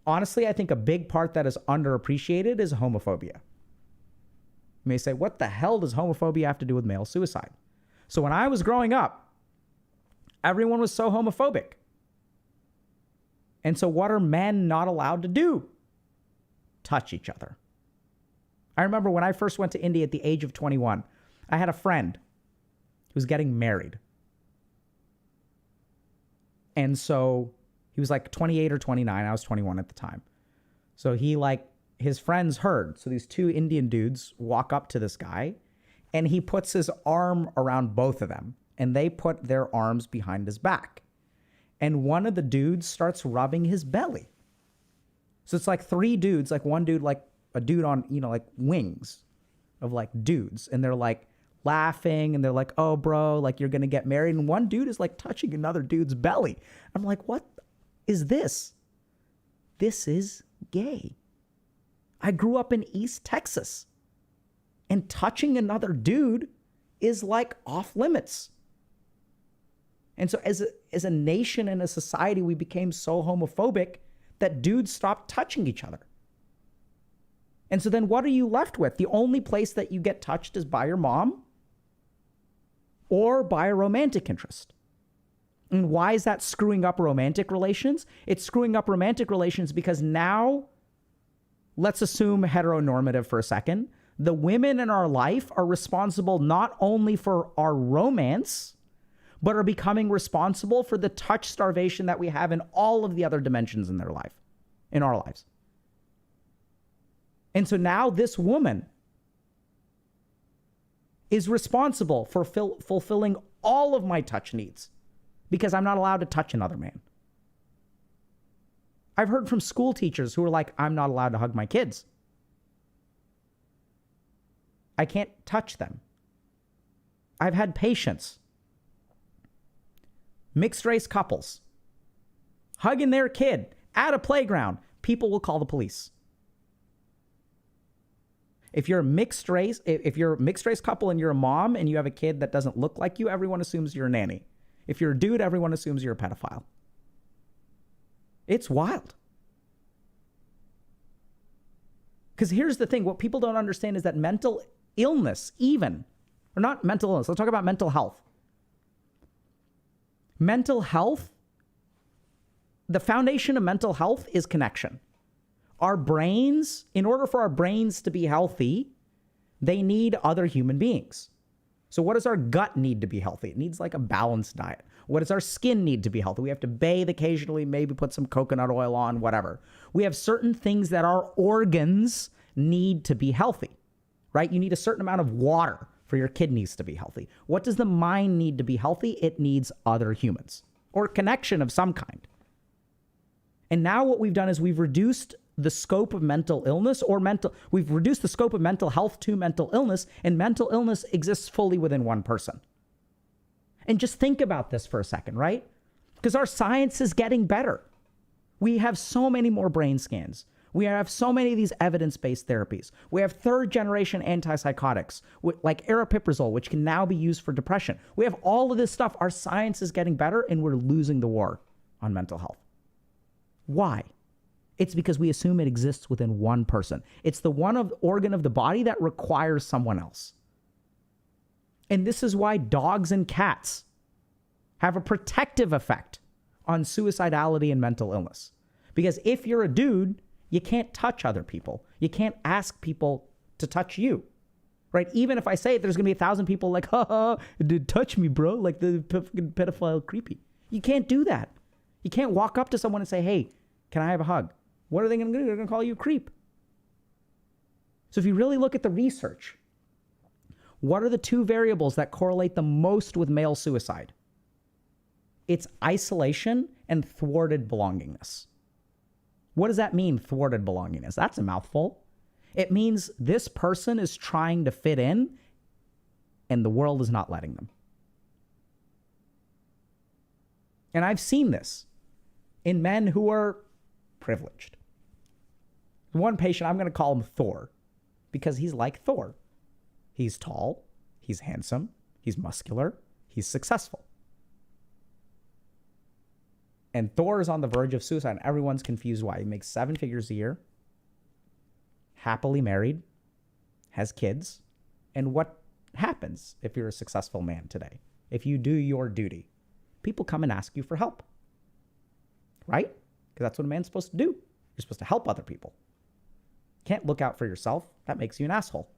Honestly, I think a big part that is underappreciated is homophobia. You may say, what the hell does homophobia have to do with male suicide? So when I was growing up, everyone was so homophobic. And so what are men not allowed to do? Touch each other. I remember when I first went to India at the age of 21, I had a friend who was getting married. And so he was like 28 or 29. I was 21 at the time. So his friends heard. So these two Indian dudes walk up to this guy and he puts his arm around both of them and they put their arms behind his back. And one of the dudes starts rubbing his belly. So it's like three dudes, like one dude, like a dude on, like wings of like dudes. And they're like laughing and they're like, oh, bro, like you're going to get married. And one dude is like touching another dude's belly. I'm like, what is this? This is gay. I grew up in East Texas and touching another dude is like off limits. And so as a nation and a society, we became so homophobic that dudes stopped touching each other. And so then what are you left with? The only place that you get touched is by your mom or by a romantic interest. And why is that screwing up romantic relations? It's screwing up romantic relations because now, let's assume heteronormative for a second, the women in our life are responsible not only for our romance, but are becoming responsible for the touch starvation that we have in all of the other dimensions in their life, in our lives. And so now this woman is responsible for fulfilling all of my touch needs because I'm not allowed to touch another man. I've heard from school teachers who are like, I'm not allowed to hug my kids. I can't touch them. I've had patients, mixed race couples, hugging their kid at a playground. People will call the police. If you're a mixed race couple and you're a mom and you have a kid that doesn't look like you, everyone assumes you're a nanny. If you're a dude, everyone assumes you're a pedophile. It's wild. Because here's the thing, what people don't understand is that mental illness let's talk about mental health. Mental health, the foundation of mental health is connection. Our brains, in order for our brains to be healthy, they need other human beings. So what does our gut need to be healthy? It needs like a balanced diet. What does our skin need to be healthy? We have to bathe occasionally, maybe put some coconut oil on, whatever. We have certain things that our organs need to be healthy, right? You need a certain amount of water for your kidneys to be healthy. What does the mind need to be healthy? It needs other humans or connection of some kind. And now what we've done is we've reduced the scope of mental illness we've reduced the scope of mental health to mental illness, and mental illness exists fully within one person. And just think about this for a second, right? Because our science is getting better. We have so many more brain scans. We have so many of these evidence-based therapies. We have third-generation antipsychotics, like aripiprazole, which can now be used for depression. We have all of this stuff. Our science is getting better, and we're losing the war on mental health. Why? It's because we assume it exists within one person. It's the one organ of the body that requires someone else. And this is why dogs and cats have a protective effect on suicidality and mental illness. Because if you're a dude, you can't touch other people. You can't ask people to touch you, right? Even if I say it, there's going to be 1,000 people like, dude, touch me, bro, like the pedophile creepy. You can't do that. You can't walk up to someone and say, hey, can I have a hug? What are they going to do? They're going to call you a creep. So if you really look at the research, what are the two variables that correlate the most with male suicide? It's isolation and thwarted belongingness. What does that mean, thwarted belongingness? That's a mouthful. It means this person is trying to fit in and the world is not letting them. And I've seen this in men who are privileged. One patient, I'm going to call him Thor because he's like Thor. He's tall, he's handsome, he's muscular, he's successful. And Thor is on the verge of suicide. And everyone's confused why. He makes 7 figures a year, happily married, has kids. And what happens if you're a successful man today? If you do your duty, people come and ask you for help. Right? Because that's what a man's supposed to do. You're supposed to help other people. You can't look out for yourself. That makes you an asshole.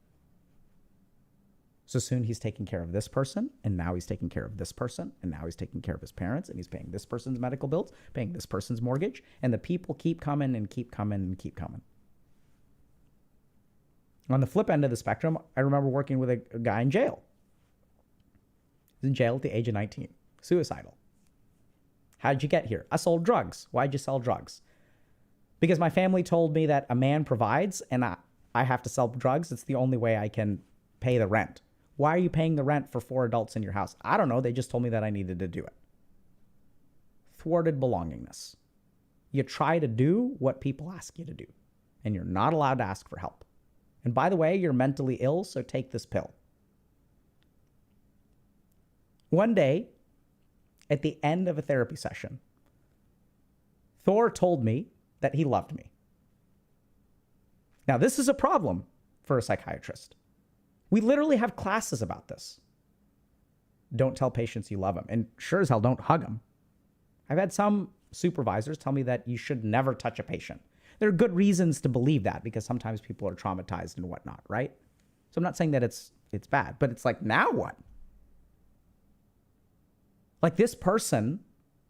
So soon he's taking care of this person, and now he's taking care of this person, and now he's taking care of his parents, and he's paying this person's medical bills, paying this person's mortgage, and the people keep coming and keep coming and keep coming. On the flip end of the spectrum, I remember working with a guy in jail. He's in jail at the age of 19, suicidal. How'd you get here? I sold drugs. Why'd you sell drugs? Because my family told me that a man provides, and I have to sell drugs. It's the only way I can pay the rent. Why are you paying the rent for 4 adults in your house? I don't know. They just told me that I needed to do it. Thwarted belongingness. You try to do what people ask you to do, and you're not allowed to ask for help. And by the way, you're mentally ill, so take this pill. One day, at the end of a therapy session, Thor told me that he loved me. Now, this is a problem for a psychiatrist. We literally have classes about this. Don't tell patients you love them. And sure as hell, don't hug them. I've had some supervisors tell me that you should never touch a patient. There are good reasons to believe that because sometimes people are traumatized and whatnot, right? So I'm not saying that it's bad, but it's like, now what? Like, this person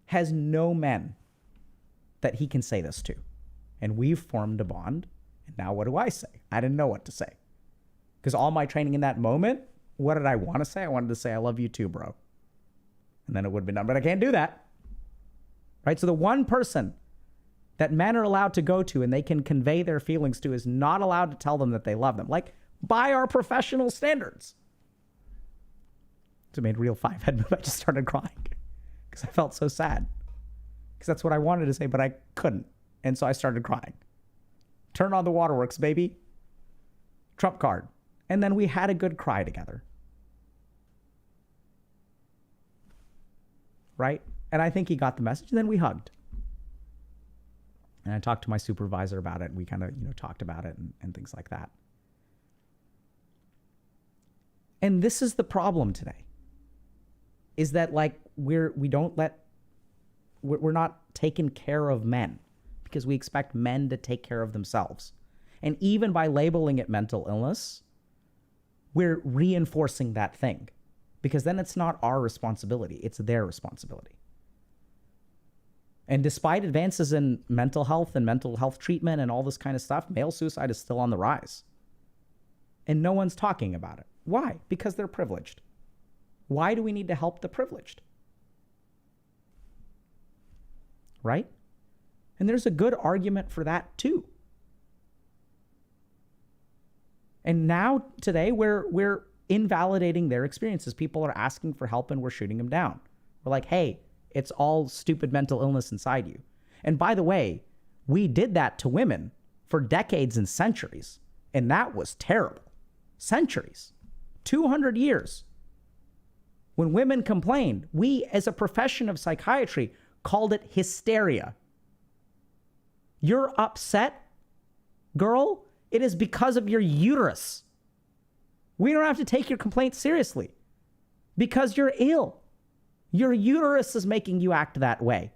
has no men that he can say this to. And we've formed a bond. And now what do I say? I didn't know what to say. Because all my training in that moment, what did I want to say? I wanted to say, I love you too, bro. And then it would have been done. But I can't do that. Right? So the one person that men are allowed to go to and they can convey their feelings to is not allowed to tell them that they love them. Like, by our professional standards. So I made a real 5-head move. I just started crying because I felt so sad. Because that's what I wanted to say, but I couldn't. And so I started crying. Turn on the waterworks, baby. Trump card. And then we had a good cry together. Right? And I think he got the message. And then we hugged. And I talked to my supervisor about it. And we kind of, talked about it and things like that. And this is the problem today. Is that we're not taking care of men because we expect men to take care of themselves. And even by labeling it mental illness, we're reinforcing that thing because then it's not our responsibility. It's their responsibility. And despite advances in mental health and mental health treatment and all this kind of stuff, male suicide is still on the rise. And no one's talking about it. Why? Because they're privileged. Why do we need to help the privileged? Right? And there's a good argument for that too. And now, today, we're invalidating their experiences. People are asking for help and we're shooting them down. We're like, hey, it's all stupid mental illness inside you. And by the way, we did that to women for decades and centuries, and that was terrible. Centuries, 200 years. When women complained, we as a profession of psychiatry called it hysteria. You're upset, girl, it is because of your uterus. We don't have to take your complaint seriously because you're ill. Your uterus is making you act that way.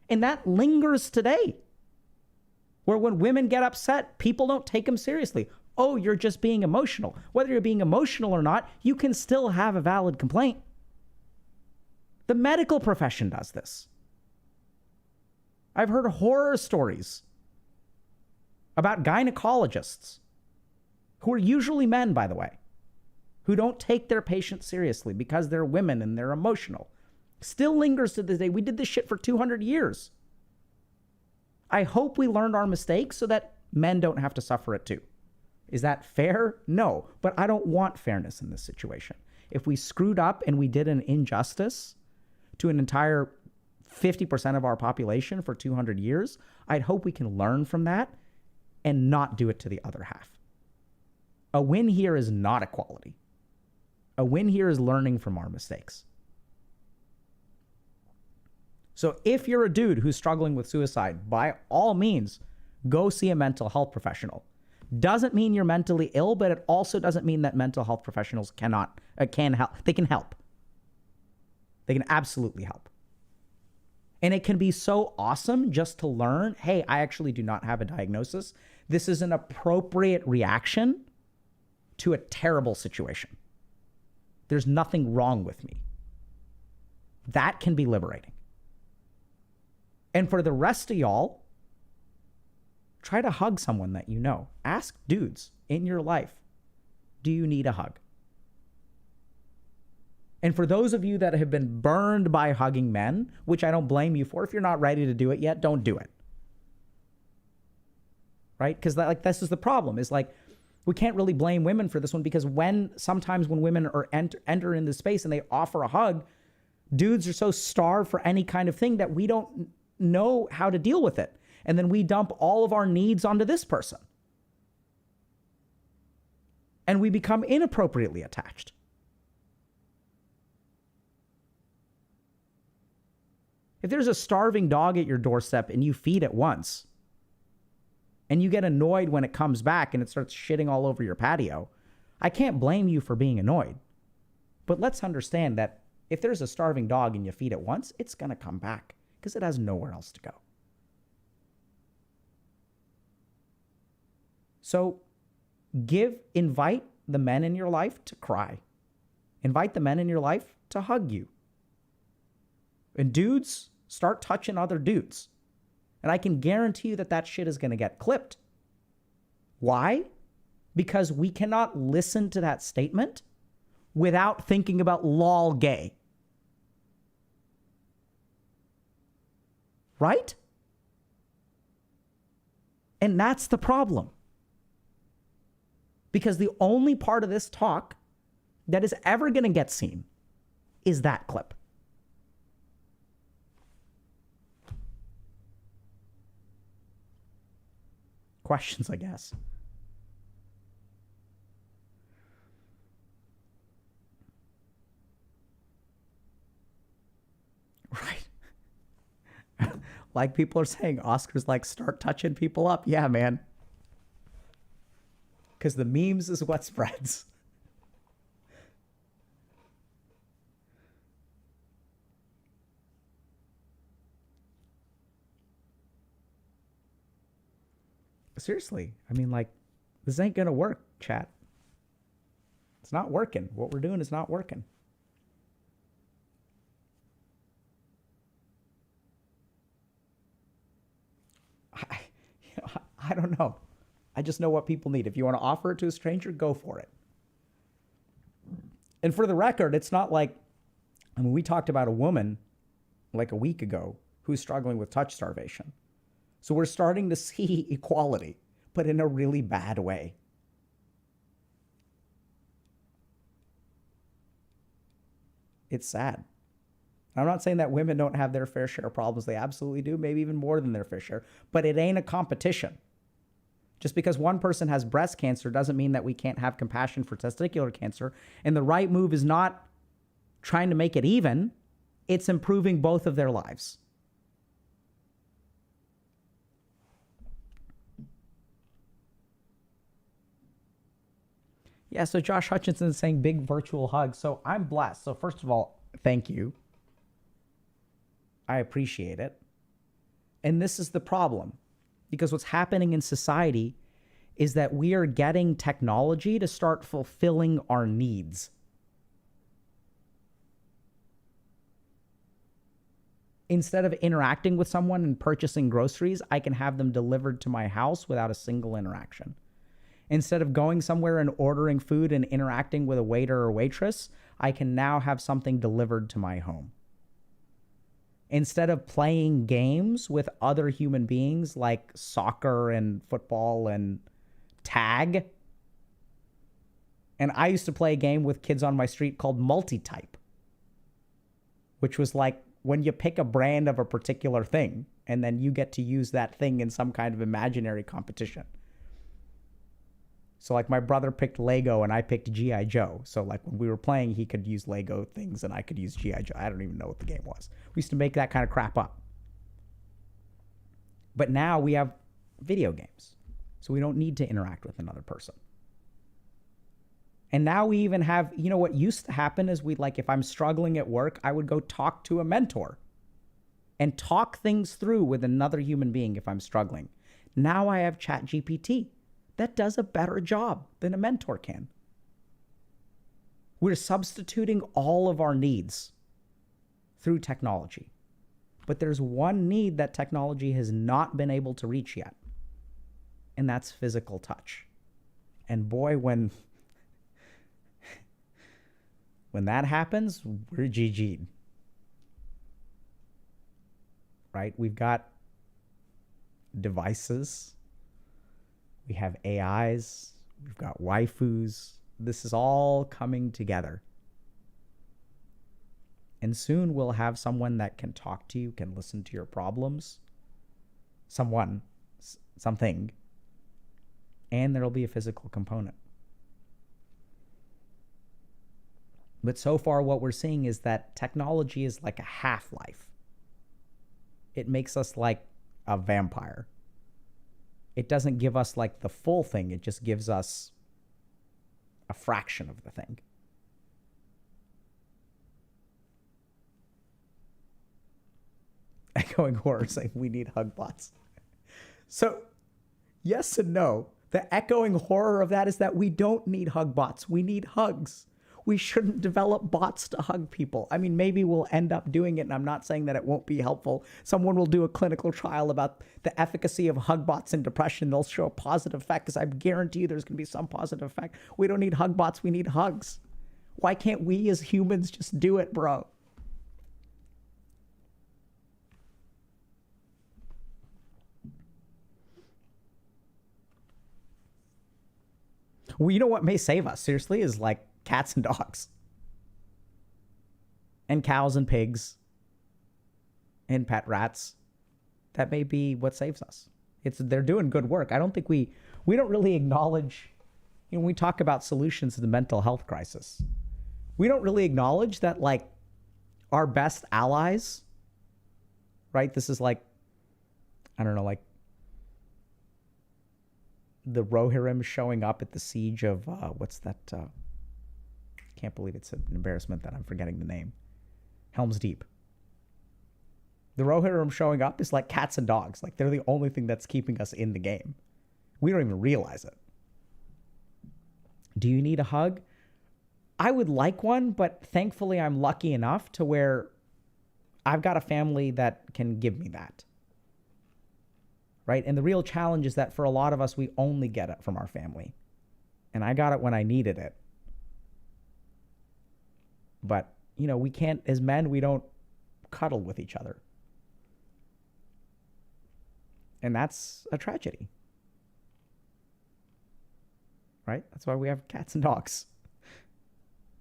And that lingers today, where when women get upset, people don't take them seriously. Oh, you're just being emotional. Whether you're being emotional or not, you can still have a valid complaint. The medical profession does this. I've heard horror stories about gynecologists, who are usually men, by the way, who don't take their patients seriously because they're women and they're emotional. Still lingers to this day. We did this shit for 200 years. I hope we learned our mistakes so that men don't have to suffer it too. Is that fair? No, but I don't want fairness in this situation. If we screwed up and we did an injustice to an entire 50% of our population for 200 years, I'd hope we can learn from that and not do it to the other half. A win here is not equality. A win here is learning from our mistakes. So if you're a dude who's struggling with suicide, by all means, go see a mental health professional. Doesn't mean you're mentally ill, but it also doesn't mean that mental health professionals can help. They can help. They can absolutely help. And it can be so awesome just to learn, hey, I actually do not have a diagnosis. This is an appropriate reaction to a terrible situation. There's nothing wrong with me. That can be liberating. And for the rest of y'all, try to hug someone that you know. Ask dudes in your life, do you need a hug? And for those of you that have been burned by hugging men, which I don't blame you for, if you're not ready to do it yet, don't do it. Right? Because this is the problem, is like, we can't really blame women for this one, because sometimes when women are enter in this space and they offer a hug, dudes are so starved for any kind of thing that we don't know how to deal with it. And then we dump all of our needs onto this person. And we become inappropriately attached. If there's a starving dog at your doorstep and you feed it once, and you get annoyed when it comes back and it starts shitting all over your patio, I can't blame you for being annoyed. But let's understand that if there's a starving dog and you feed it once, it's going to come back because it has nowhere else to go. So invite the men in your life to cry. Invite the men in your life to hug you. And dudes, start touching other dudes. And I can guarantee you that shit is going to get clipped. Why? Because we cannot listen to that statement without thinking about lol gay. Right? And that's the problem. Because the only part of this talk that is ever going to get seen is that clip. Questions, I guess. Right. Like people are saying, Oscar's like, start touching people up. Yeah, man. Because the memes is what spreads. Seriously, I mean, like, this ain't gonna work, chat. It's not working. What we're doing is not working. I don't know. I just know what people need. If you want to offer it to a stranger, go for it. And for the record, it's not like, I mean, we talked about a woman like a week ago who's struggling with touch starvation. So we're starting to see equality, but in a really bad way. It's sad. I'm not saying that women don't have their fair share of problems. They absolutely do, maybe even more than their fair share. But it ain't a competition. Just because one person has breast cancer doesn't mean that we can't have compassion for testicular cancer. And the right move is not trying to make it even. It's improving both of their lives. Yeah, so Josh Hutchinson is saying big virtual hug. So I'm blessed. So first of all, thank you. I appreciate it. And this is the problem. Because what's happening in society is that we are getting technology to start fulfilling our needs. Instead of interacting with someone and purchasing groceries, I can have them delivered to my house without a single interaction. Instead of going somewhere and ordering food and interacting with a waiter or waitress, I can now have something delivered to my home. Instead of playing games with other human beings like soccer and football and tag. And I used to play a game with kids on my street called multi-type, which was like when you pick a brand of a particular thing and then you get to use that thing in some kind of imaginary competition. So like my brother picked Lego and I picked G.I. Joe. So like when we were playing, he could use Lego things and I could use G.I. Joe. I don't even know what the game was. We used to make that kind of crap up. But now we have video games. So we don't need to interact with another person. And now we even have, you know, what used to happen is if I'm struggling at work, I would go talk to a mentor and talk things through with another human being if I'm struggling. Now I have ChatGPT. That does a better job than a mentor can. We're substituting all of our needs through technology. But there's one need that technology has not been able to reach yet, and that's physical touch. And boy, when that happens, we're GG'd. Right? We've got devices. We have AIs, we've got waifus. This is all coming together. And soon we'll have someone that can talk to you, can listen to your problems. Something. And there'll be a physical component. But so far what we're seeing is that technology is like a half-life. It makes us like a vampire. It doesn't give us like the full thing. It just gives us a fraction of the thing. Echoing horror saying we need hug bots. So yes and no. The echoing horror of that is that we don't need hug bots. We need hugs. We shouldn't develop bots to hug people. I mean, maybe we'll end up doing it, and I'm not saying that it won't be helpful. Someone will do a clinical trial about the efficacy of hug bots in depression. They'll show a positive effect, because I guarantee you there's going to be some positive effect. We don't need hug bots. We need hugs. Why can't we as humans just do it, bro? Well, you know what may save us, seriously, is like cats and dogs. And cows and pigs. And pet rats. That may be what saves us. They're doing good work. I don't think we don't really acknowledge, when we talk about solutions to the mental health crisis, we don't really acknowledge that like our best allies, right? This is like, I don't know, like the Rohirrim showing up at the siege of, what's that? Can't believe it's an embarrassment that I'm forgetting the name. Helm's Deep. The Rohirrim showing up is like cats and dogs. Like they're the only thing that's keeping us in the game. We don't even realize it. Do you need a hug? I would like one, but thankfully I'm lucky enough to where I've got a family that can give me that. Right? And the real challenge is that for a lot of us, we only get it from our family. And I got it when I needed it. But, we can't, as men, we don't cuddle with each other. And that's a tragedy. Right? That's why we have cats and dogs.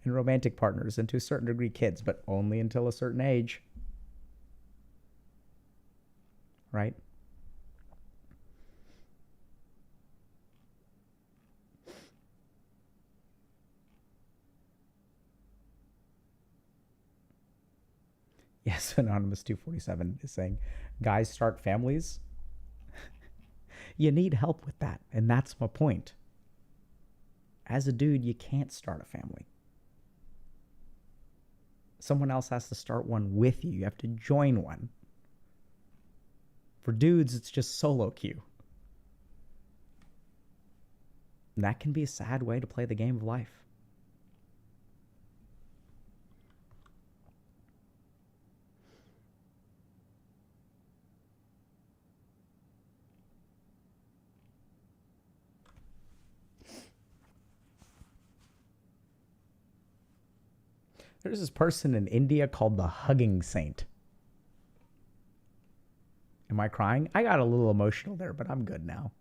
and romantic partners, and to a certain degree kids, but only until a certain age. Right? Yes, Anonymous 247 is saying, guys start families. You need help with that, and that's my point. As a dude, you can't start a family. Someone else has to start one with you. You have to join one. For dudes, it's just solo queue. And that can be a sad way to play the game of life. There's this person in India called the Hugging Saint. Am I crying? I got a little emotional there, but I'm good now.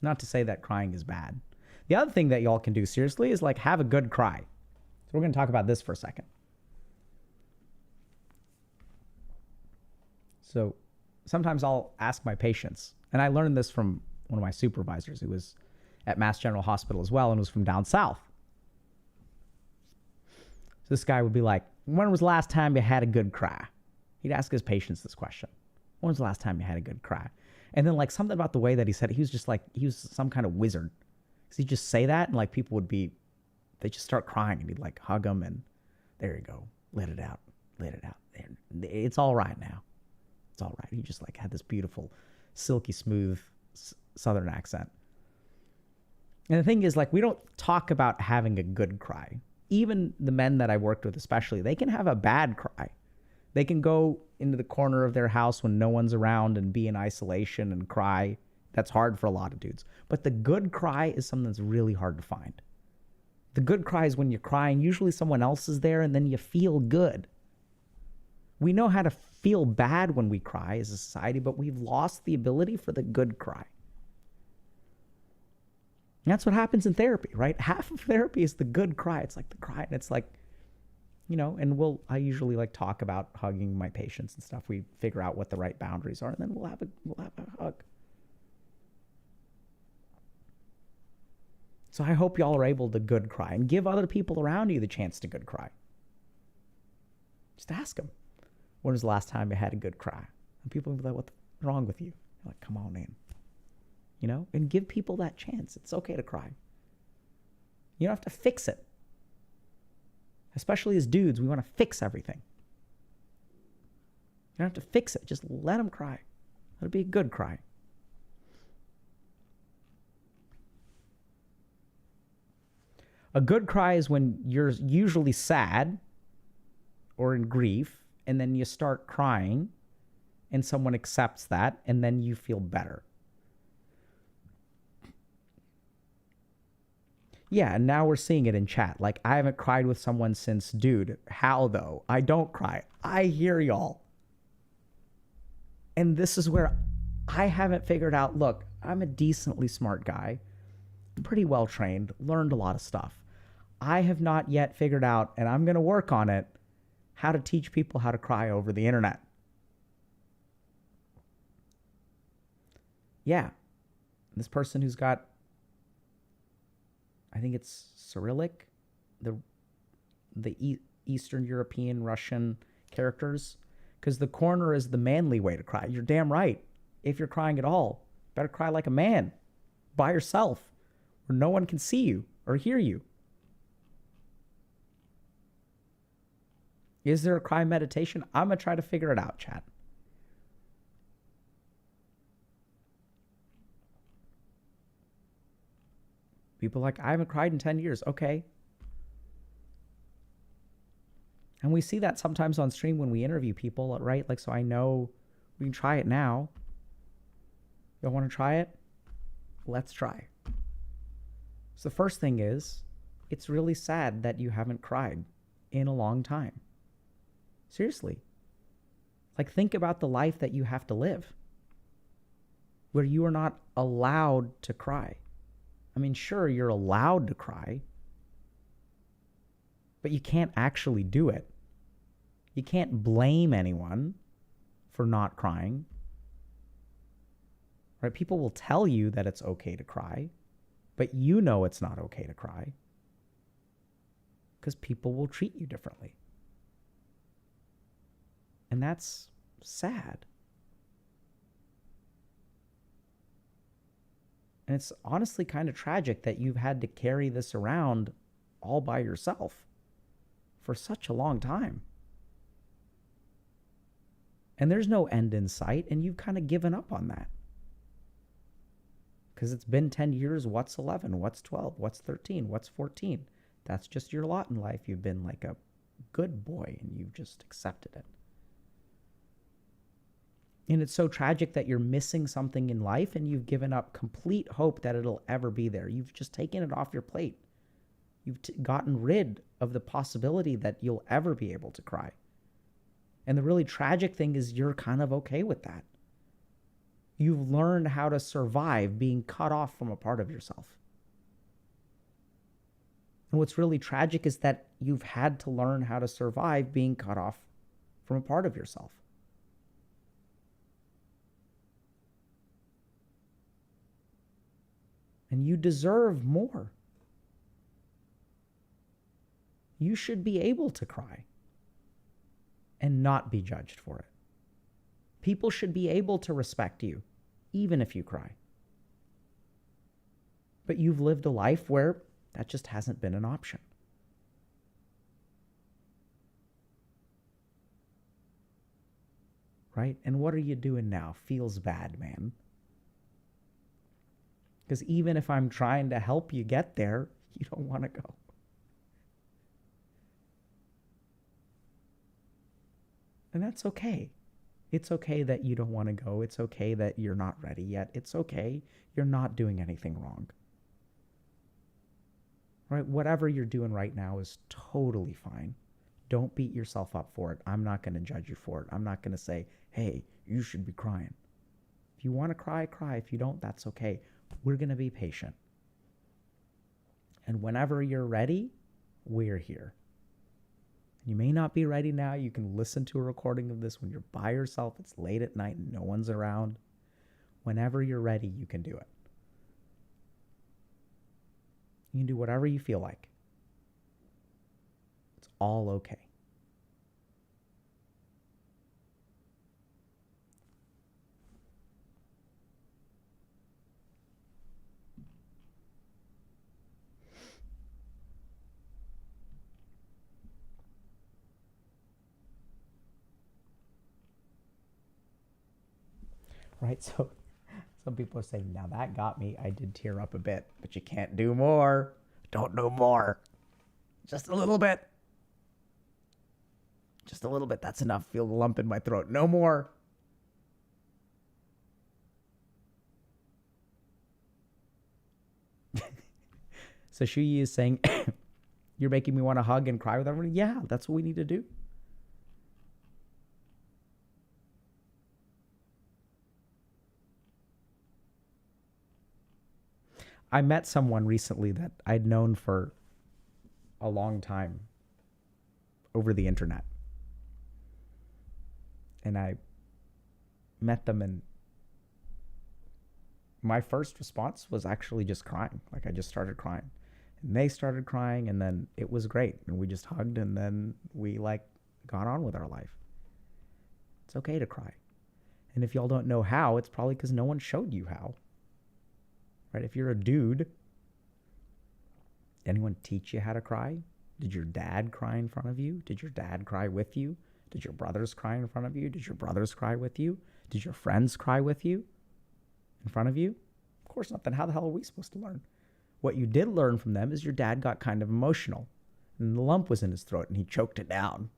Not to say that crying is bad. The other thing that y'all can do seriously is like have a good cry. So we're going to talk about this for a second. So sometimes I'll ask my patients, and I learned this from one of my supervisors who was at Mass General Hospital as well and was from down south. So this guy would be like, when was the last time you had a good cry? He'd ask his patients this question. When was the last time you had a good cry? And then like something about the way that he said it, he was just like, he was some kind of wizard. So he'd just say that and like people would be, they just start crying and he'd like hug them and there you go. Let it out. Let it out. It's all right now. It's all right. He just like had this beautiful, silky smooth Southern accent. And the thing is like, we don't talk about having a good cry. Even the men that I worked with especially, they can have a bad cry. They can go into the corner of their house when no one's around and be in isolation and cry. That's hard for a lot of dudes. But the good cry is something that's really hard to find. The good cry is when you're crying, usually someone else is there and then you feel good. We know how to feel bad when we cry as a society, but we've lost the ability for the good cry. And that's what happens in therapy, right? Half of therapy is the good cry. It's like the cry, and it's like, you know, and I usually like talk about hugging my patients and stuff. We figure out what the right boundaries are, and then we'll have a hug. So I hope y'all are able to good cry and give other people around you the chance to good cry. Just ask them, when was the last time you had a good cry? And people will be like, what's wrong with you? You're like, come on in. You know, and give people that chance. It's okay to cry. You don't have to fix it. Especially as dudes, we want to fix everything. You don't have to fix it. Just let them cry. Let it be a good cry. A good cry is when you're usually sad or in grief, and then you start crying, and someone accepts that, and then you feel better. Yeah, and now we're seeing it in chat. Like, I haven't cried with someone since, dude, how though? I don't cry. I hear y'all. And this is where I haven't figured out, look, I'm a decently smart guy, pretty well trained, learned a lot of stuff. I have not yet figured out, and I'm going to work on it, how to teach people how to cry over the internet. Yeah. This person who's got, I think it's Cyrillic, the Eastern European Russian characters, because the corner is the manly way to cry. You're damn right. If you're crying at all, better cry like a man, by yourself, where no one can see you or hear you. Is there a cry meditation? I'm going to try to figure it out, chat. People are like, I haven't cried in 10 years. Okay. And we see that sometimes on stream when we interview people, right? Like, so I know we can try it now. You want to try it? Let's try. So the first thing is, it's really sad that you haven't cried in a long time. Seriously. Like, think about the life that you have to live where you are not allowed to cry. I mean, sure, you're allowed to cry, but you can't actually do it. You can't blame anyone for not crying. Right? People will tell you that it's okay to cry, but you know it's not okay to cry because people will treat you differently. And that's sad. And it's honestly kind of tragic that you've had to carry this around all by yourself for such a long time. And there's no end in sight, and you've kind of given up on that. Because it's been 10 years, what's 11? What's 12? What's 13? What's 14? That's just your lot in life. You've been like a good boy, and you've just accepted it. And it's so tragic that you're missing something in life and you've given up complete hope that it'll ever be there. You've just taken it off your plate. You've gotten rid of the possibility that you'll ever be able to cry. And the really tragic thing is you're kind of okay with that. You've learned how to survive being cut off from a part of yourself. And what's really tragic is that you've had to learn how to survive being cut off from a part of yourself. And you deserve more. You should be able to cry and not be judged for it. People should be able to respect you, even if you cry. But you've lived a life where that just hasn't been an option. Right? And what are you doing now? Feels bad, man. Because even if I'm trying to help you get there, you don't want to go. And that's okay. It's okay that you don't want to go. It's okay that you're not ready yet. It's okay. You're not doing anything wrong. Right? Whatever you're doing right now is totally fine. Don't beat yourself up for it. I'm not going to judge you for it. I'm not going to say, hey, you should be crying. If you want to cry, cry. If you don't, that's okay. We're going to be patient. And whenever you're ready, we're here. You may not be ready now. You can listen to a recording of this when you're by yourself. It's late at night and no one's around. Whenever you're ready, you can do it. You can do whatever you feel like. It's all okay. Right? So some people are saying, now that got me. I did tear up a bit, but you can't do more. Don't do more. Just a little bit. Just a little bit. That's enough. Feel the lump in my throat. No more. So Shuyi is saying, you're making me want to hug and cry with everyone. Yeah, that's what we need to do. I met someone recently that I'd known for a long time over the internet. And I met them, and my first response was actually just crying. Like, I just started crying. And they started crying, and then it was great. And we just hugged, and then we got on with our life. It's okay to cry. And if y'all don't know how, it's probably because no one showed you how. Right? If you're a dude, did anyone teach you how to cry? Did your dad cry in front of you? Did your dad cry with you? Did your brothers cry in front of you? Did your brothers cry with you? Did your friends cry with you in front of you? Of course not. Then how the hell are we supposed to learn? What you did learn from them is your dad got kind of emotional and the lump was in his throat and he choked it down.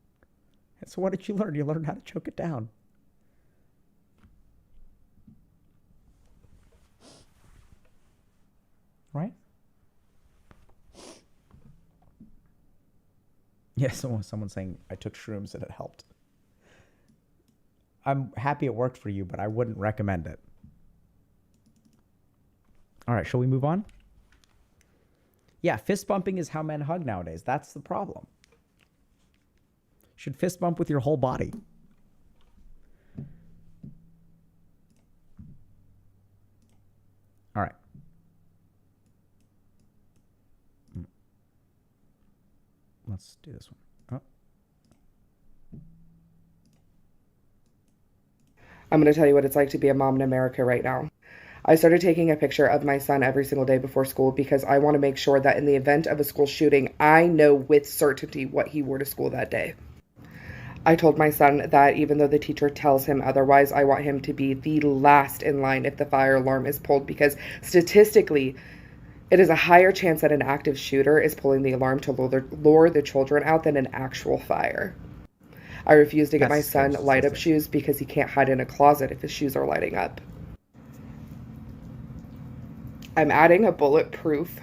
And so what did you learn? You learned how to choke it down. Right? Yeah, someone's saying, I took shrooms and it helped. I'm happy it worked for you, but I wouldn't recommend it. All right, shall we move on? Yeah, fist bumping is how men hug nowadays. That's the problem. should fist bump with your whole body. All right. Let's do this one. Oh. I'm going to tell you what it's like to be a mom in America right now. I started taking a picture of my son every single day before school because I want to make sure that in the event of a school shooting, I know with certainty what he wore to school that day. I told my son that even though the teacher tells him otherwise, I want him to be the last in line if the fire alarm is pulled, because statistically, it is a higher chance that an active shooter is pulling the alarm to lure the children out than an actual fire. I refuse to get my son light-up shoes because he can't hide in a closet if his shoes are lighting up. I'm adding a bulletproof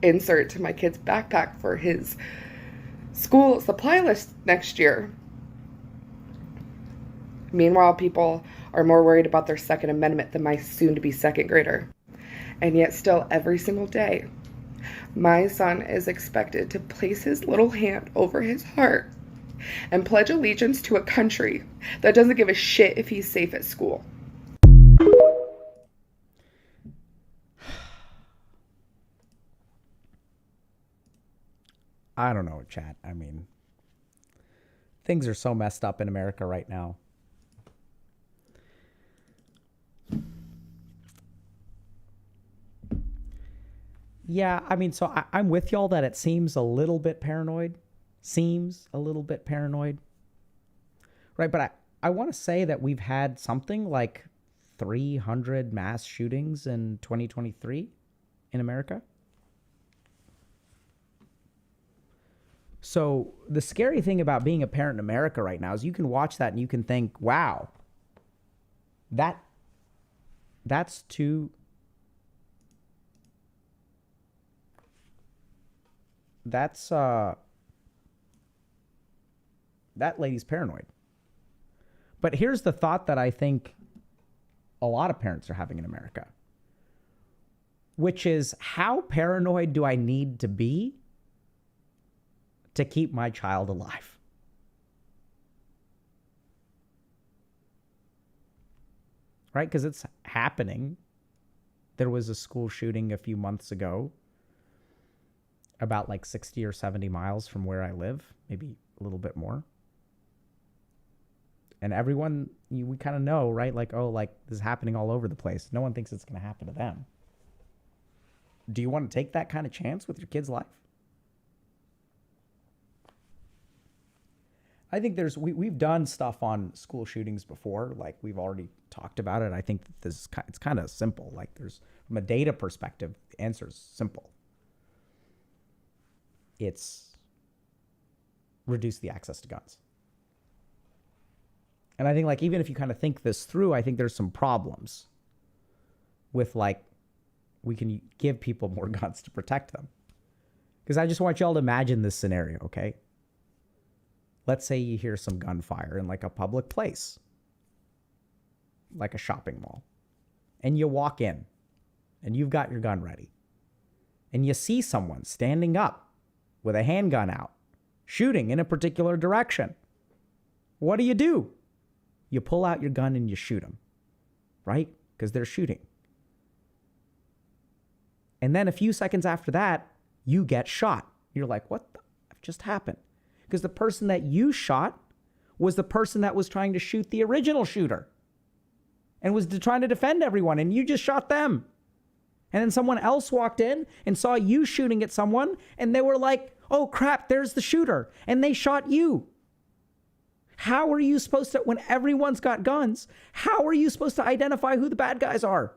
insert to my kid's backpack for his school supply list next year. Meanwhile, people are more worried about their Second Amendment than my soon-to-be second grader. And yet still, every single day, my son is expected to place his little hand over his heart and pledge allegiance to a country that doesn't give a shit if he's safe at school. I don't know, chat. I mean, things are so messed up in America right now. Yeah, I mean, so I'm with y'all that it seems a little bit paranoid. Right, but I want to say that we've had something like 300 mass shootings in 2023 in America. So the scary thing about being a parent in America right now is you can watch that and you can think, wow, that's too... that lady's paranoid. But here's the thought that I think a lot of parents are having in America, which is, how paranoid do I need to be to keep my child alive? Right? Because it's happening. There was a school shooting a few months ago, about like 60 or 70 miles from where I live, maybe a little bit more. And everyone, we kind of know, right? Like, oh, like this is happening all over the place. No one thinks it's going to happen to them. Do you want to take that kind of chance with your kid's life? I think we've done stuff on school shootings before. Like, we've already talked about it. I think that it's kind of simple. Like, from a data perspective, the answer is simple. It's reduce the access to guns. And I think, like, even if you kind of think this through, I think there's some problems with, like, we can give people more guns to protect them. Because I just want y'all to imagine this scenario, okay? Let's say you hear some gunfire in like a public place, like a shopping mall, and you walk in and you've got your gun ready and you see someone standing up with a handgun out, shooting in a particular direction. What do? You pull out your gun and you shoot them, right? Because they're shooting. And then a few seconds after that, you get shot. You're like, what the f just happened? Because the person that you shot was the person that was trying to shoot the original shooter and was trying to defend everyone, and you just shot them. And then someone else walked in and saw you shooting at someone, and they were like, oh crap, there's the shooter, and they shot you. How are you supposed to, when everyone's got guns, how are you supposed to identify who the bad guys are?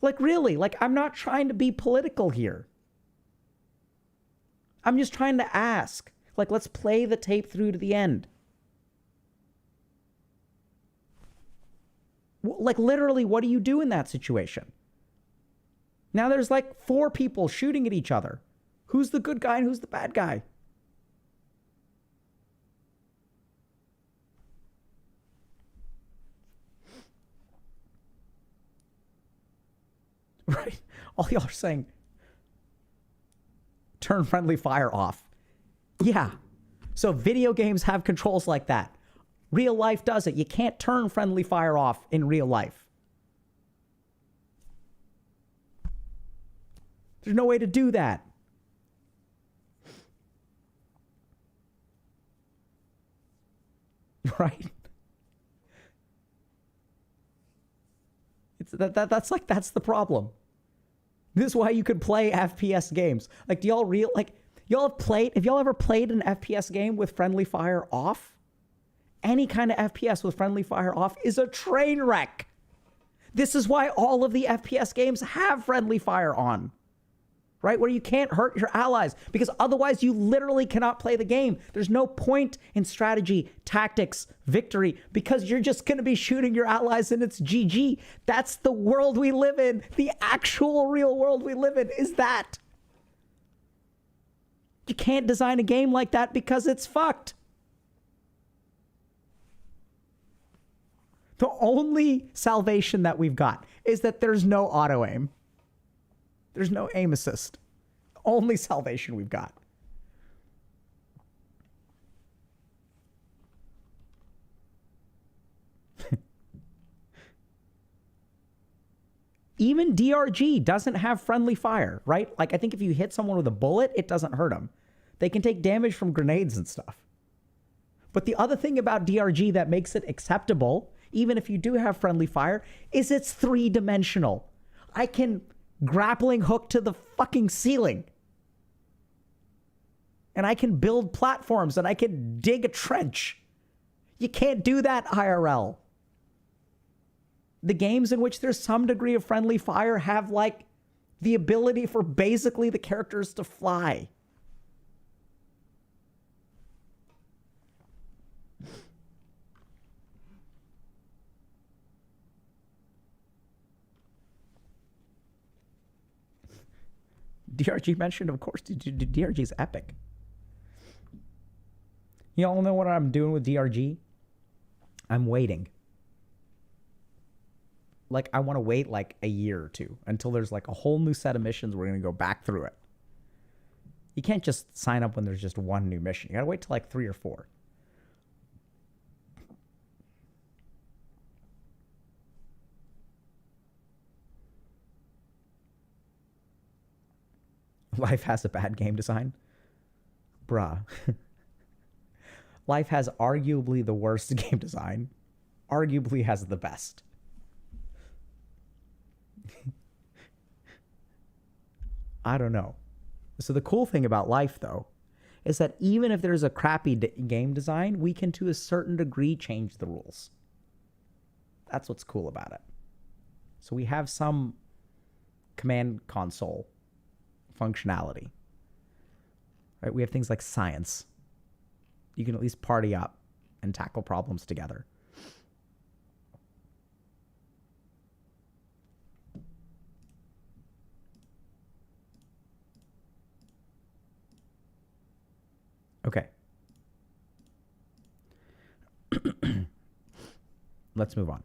Like, really, like, I'm not trying to be political here. I'm just trying to ask. Like, let's play the tape through to the end. Like, literally, what do you do in that situation? Now there's like 4 people shooting at each other. Who's the good guy and who's the bad guy? Right? All y'all are saying, turn friendly fire off. Yeah. So video games have controls like that. Real life doesn't. You can't turn friendly fire off in real life. There's no way to do that. Right? That's the problem. This is why you could play FPS games. Like, have y'all ever played an FPS game with friendly fire off? Any kind of FPS with friendly fire off is a train wreck. This is why all of the FPS games have friendly fire on. Right? Where you can't hurt your allies, because otherwise you literally cannot play the game. There's no point in strategy, tactics, victory, because you're just going to be shooting your allies and it's GG. That's the world we live in. The actual real world we live in is that. You can't design a game like that because it's fucked. The only salvation that we've got is that there's no auto aim. There's no aim assist. Only salvation we've got. Even DRG doesn't have friendly fire, right? Like, I think if you hit someone with a bullet, it doesn't hurt them. They can take damage from grenades and stuff. But the other thing about DRG that makes it acceptable, even if you do have friendly fire, is it's three-dimensional. I can grappling hook to the fucking ceiling. And I can build platforms and I can dig a trench. You can't do that IRL. The games in which there's some degree of friendly fire have like the ability for basically the characters to fly. DRG mentioned, of course, DRG is epic. You all know what I'm doing with DRG? I'm waiting. Like, I want to wait like a year or two until there's like a whole new set of missions. We're going to go back through it. You can't just sign up when there's just one new mission. You got to wait till like 3 or 4. Life has a bad game design? Bruh. Life has arguably the worst game design. Arguably has the best. I don't know. So the cool thing about Life, though, is that even if there's a crappy game design, we can to a certain degree change the rules. That's what's cool about it. So we have some command console functionality. Right? We have things like science. You can at least party up and tackle problems together. Okay. Let's move on.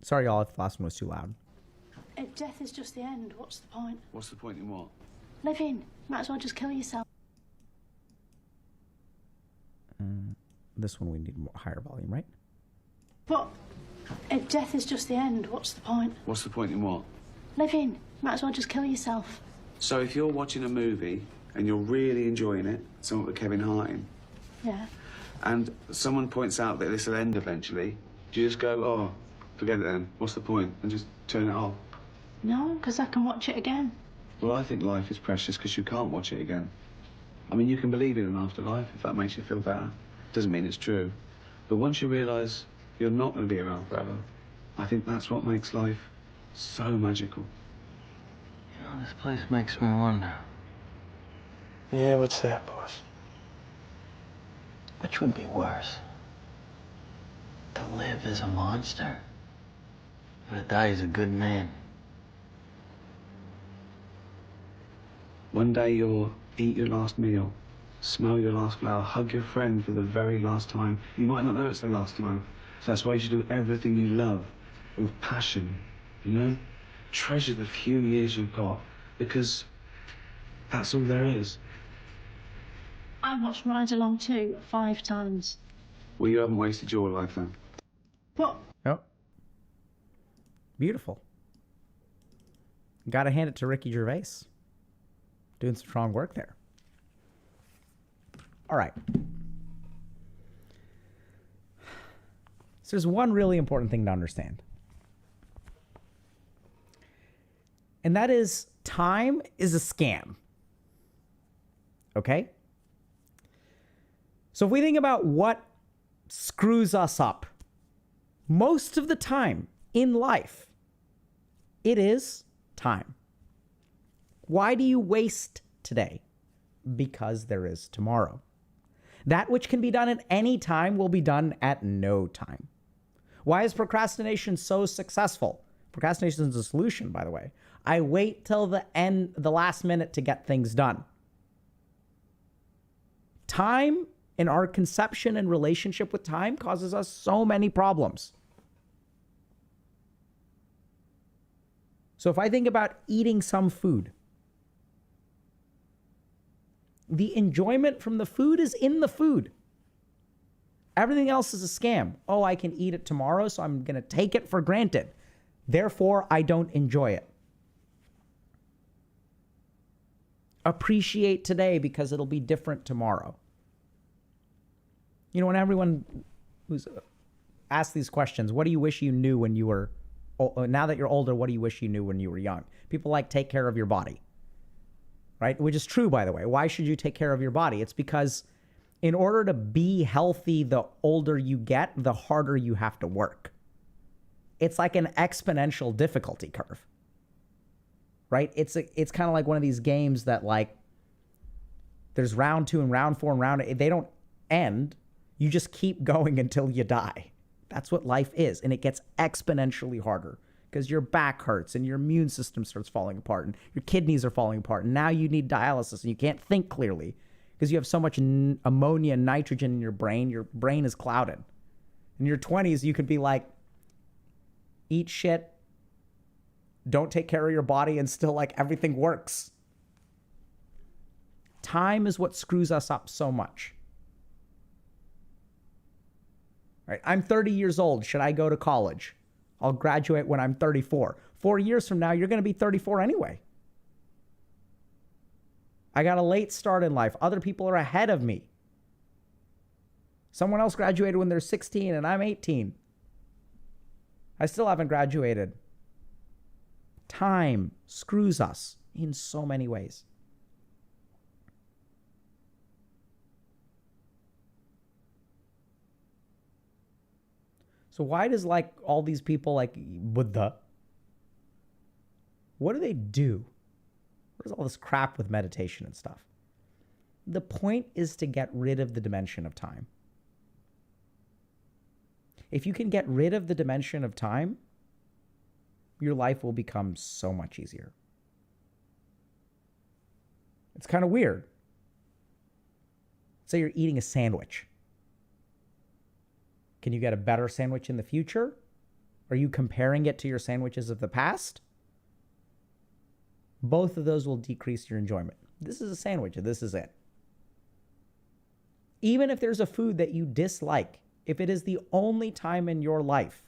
Sorry, y'all, if the last one was too loud. If death is just the end, what's the point? What's the point in what? Living. Might as well just kill yourself. This one we need higher volume, right? But if death is just the end, what's the point? What's the point in what? Living. Might as well just kill yourself. So if you're watching a movie and you're really enjoying it, something with Kevin Hart in, Yeah. and someone points out that this will end eventually, do you just go, oh, forget it then, what's the point, and just turn it off? No, because I can watch it again. Well, I think life is precious because you can't watch it again. I mean, you can believe in an afterlife if that makes you feel better. Doesn't mean it's true. But once you realise you're not going to be around forever, I think that's what makes life so magical. You know, this place makes me wonder. Yeah, what's that, boss? Which would be worse? To live as a monster? Or to die as a good man? One day you'll eat your last meal, smell your last flower, hug your friend for the very last time. You might not know it's the last time. So that's why you should do everything you love with passion, you know? Treasure the few years you've got, because that's all there is. I watched Ride Along 2 5 times. Well, you haven't wasted your life then. What? Oh. Beautiful. Gotta hand it to Ricky Gervais. Doing some strong work there. All right. So there's one really important thing to understand. And that is time is a scam. Okay? So if we think about what screws us up, most of the time in life, it is time. Why do you waste today? Because there is tomorrow. That which can be done at any time will be done at no time. Why is procrastination so successful? Procrastination is a solution, by the way. I wait till the last minute to get things done. Time, in our conception and relationship with time, causes us so many problems. So if I think about eating some food, the enjoyment from the food is in the food. Everything else is a scam. Oh, I can eat it tomorrow, so I'm going to take it for granted. Therefore, I don't enjoy it. Appreciate today because it'll be different tomorrow. You know, when everyone who's asked these questions, what do you wish you knew when you were, now that you're older, what do you wish you knew when you were young? People like, take care of your body. Right? Which is true, by the way. Why should you take care of your body? It's because in order to be healthy, the older you get, the harder you have to work. It's like an exponential difficulty curve. Right? It's kind of like one of these games that, like, there's round 2 and round 4 and round 8. They don't end. You just keep going until you die. That's what life is. And it gets exponentially harder because your back hurts and your immune system starts falling apart and your kidneys are falling apart. And now you need dialysis and you can't think clearly because you have so much ammonia and nitrogen in your brain is clouded. In your 20s, you could be like, eat shit, don't take care of your body, and still, like, everything works. Time is what screws us up so much. Right? I'm 30 years old. Should I go to college? I'll graduate when I'm 34. 4 years from now, you're going to be 34 anyway. I got a late start in life. Other people are ahead of me. Someone else graduated when they're 16 and I'm 18. I still haven't graduated. Time screws us in so many ways. So why does, like, all these people like Buddha, what do they do? What is all this crap with meditation and stuff? The point is to get rid of the dimension of time. If you can get rid of the dimension of time, your life will become so much easier. It's kind of weird. Say you're eating a sandwich. Can you get a better sandwich in the future? Are you comparing it to your sandwiches of the past? Both of those will decrease your enjoyment. This is a sandwich, and this is it. Even if there's a food that you dislike, if it is the only time in your life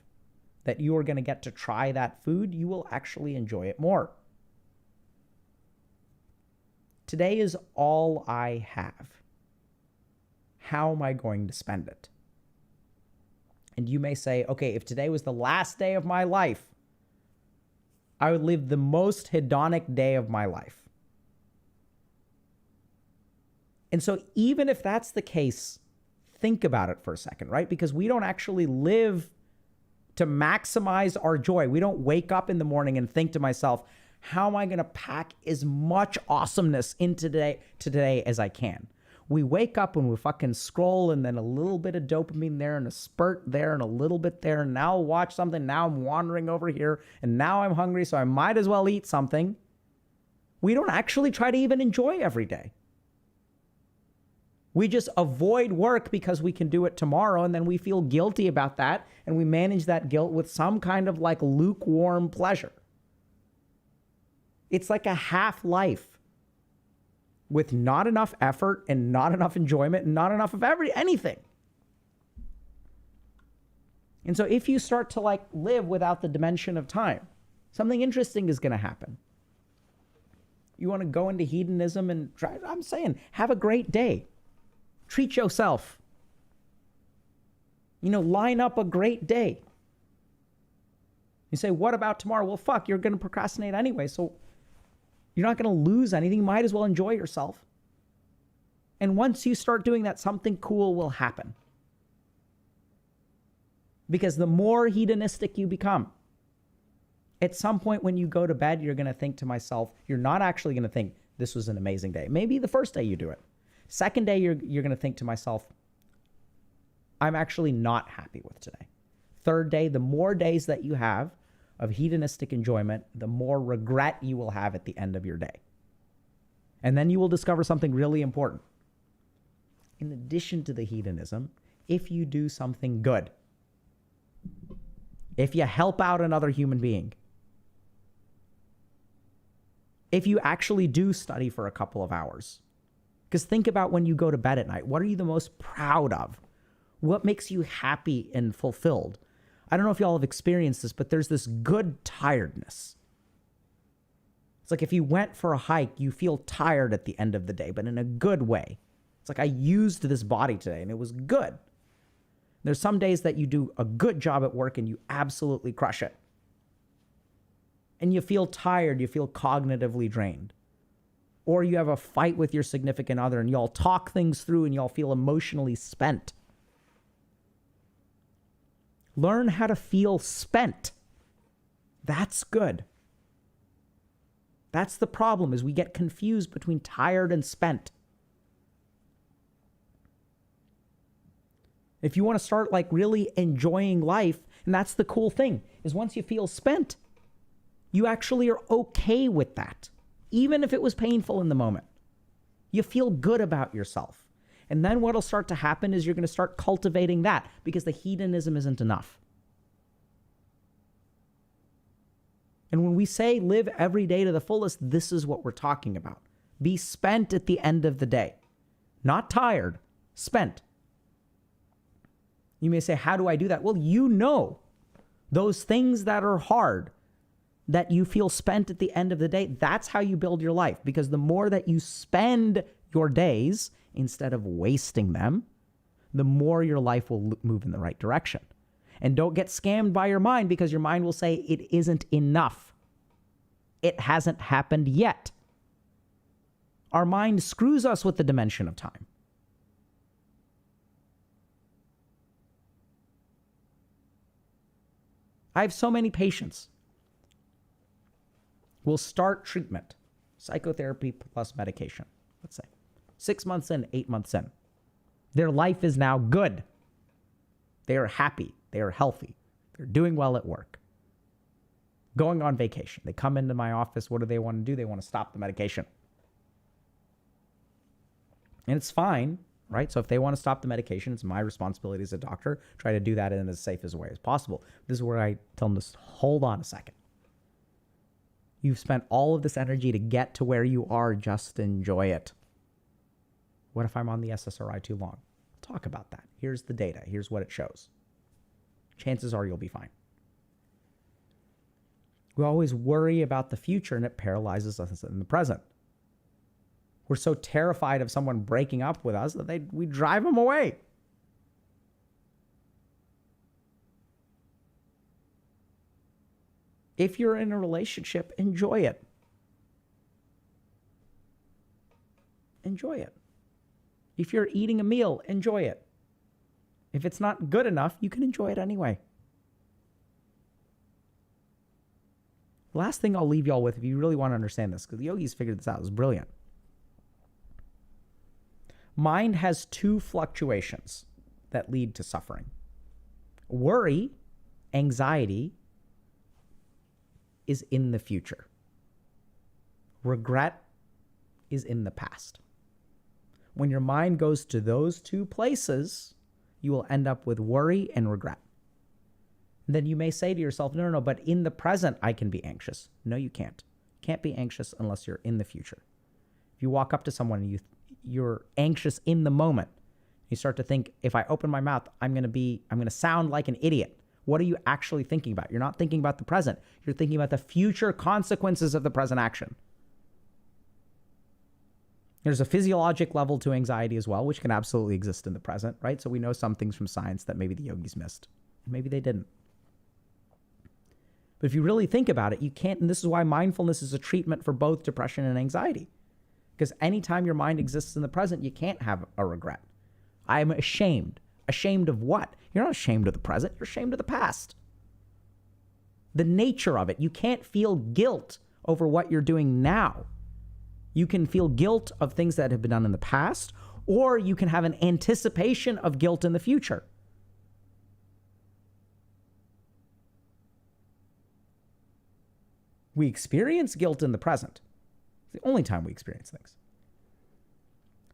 that you are going to get to try that food, you will actually enjoy it more. Today is all I have. How am I going to spend it? And you may say, okay, if today was the last day of my life, I would live the most hedonic day of my life. And so even if that's the case, think about it for a second, right? Because we don't actually live to maximize our joy. We don't wake up in the morning and think to myself, how am I going to pack as much awesomeness into today as I can? We wake up and we fucking scroll, and then a little bit of dopamine there and a spurt there and a little bit there. And now I'll watch something. Now I'm wandering over here and now I'm hungry, so I might as well eat something. We don't actually try to even enjoy every day. We just avoid work because we can do it tomorrow, and then we feel guilty about that, and we manage that guilt with some kind of like lukewarm pleasure. It's like a half life with not enough effort and not enough enjoyment and not enough of anything. And so if you start to like live without the dimension of time, something interesting is going to happen. You want to go into hedonism and try, I'm saying, have a great day. Treat yourself. Line up a great day. You say, what about tomorrow? Well, fuck, you're going to procrastinate anyway, so you're not going to lose anything. You might as well enjoy yourself. And once you start doing that, something cool will happen. Because the more hedonistic you become, at some point when you go to bed, you're going to think to myself, you're not actually going to think, this was an amazing day. Maybe the first day you do it. Second day, you're going to think to myself, I'm actually not happy with today. Third day, the more days that you have of hedonistic enjoyment, the more regret you will have at the end of your day. And then you will discover something really important. In addition to the hedonism, if you do something good, if you help out another human being, if you actually do study for a couple of hours, because think about when you go to bed at night, what are you the most proud of? What makes you happy and fulfilled? I don't know if y'all have experienced this, but there's this good tiredness. It's like if you went for a hike, you feel tired at the end of the day, but in a good way. It's like I used this body today and it was good. There's some days that you do a good job at work and you absolutely crush it. And you feel tired, you feel cognitively drained. Or you have a fight with your significant other and y'all talk things through and y'all feel emotionally spent. Learn how to feel spent. That's good. That's the problem, is we get confused between tired and spent. If you want to start like really enjoying life, and that's the cool thing, is once you feel spent, you actually are okay with that. Even if it was painful in the moment, you feel good about yourself. And then what'll start to happen is you're going to start cultivating that, because the hedonism isn't enough. And when we say live every day to the fullest, this is what we're talking about. Be spent at the end of the day. Not tired, spent. You may say, how do I do that? Well, you know those things that are hard, that you feel spent at the end of the day, that's how you build your life. Because the more that you spend your days instead of wasting them, the more your life will move in the right direction. And don't get scammed by your mind, because your mind will say it isn't enough. It hasn't happened yet. Our mind screws us with the dimension of time. I have so many patients who will start treatment, psychotherapy plus medication, let's say, 6 months in, 8 months in. Their life is now good. They are happy. They are healthy. They're doing well at work. Going on vacation. They come into my office. What do they want to do? They want to stop the medication. And it's fine, right? So if they want to stop the medication, it's my responsibility as a doctor, try to do that in as safe a way as possible. This is where I tell them to hold on a second. You've spent all of this energy to get to where you are. Just enjoy it. What if I'm on the SSRI too long? Talk about that. Here's the data. Here's what it shows. Chances are you'll be fine. We always worry about the future and it paralyzes us in the present. We're so terrified of someone breaking up with us that we drive them away. If you're in a relationship, enjoy it. Enjoy it. If you're eating a meal, enjoy it. If it's not good enough, you can enjoy it anyway. Last thing I'll leave y'all with, if you really want to understand this, because the yogis figured this out, it was brilliant. Mind has two fluctuations that lead to suffering. Worry, anxiety, is in the future. Regret is in the past. When your mind goes to those two places, you will end up with worry and regret. Then you may say to yourself, no, but in the present, I can be anxious. No, you can't. You can't be anxious unless you're in the future. If you walk up to someone and you're anxious in the moment, you start to think, if I open my mouth, I'm going to sound like an idiot. What are you actually thinking about? You're not thinking about the present. You're thinking about the future consequences of the present action. There's a physiologic level to anxiety as well, which can absolutely exist in the present, right? So we know some things from science that maybe the yogis missed. Maybe they didn't. But if you really think about it, you can't, and this is why mindfulness is a treatment for both depression and anxiety. Because anytime your mind exists in the present, you can't have a regret. I am ashamed. Ashamed of what? You're not ashamed of the present. You're ashamed of the past. The nature of it. You can't feel guilt over what you're doing now. You can feel guilt of things that have been done in the past, or you can have an anticipation of guilt in the future. We experience guilt in the present. It's the only time we experience things.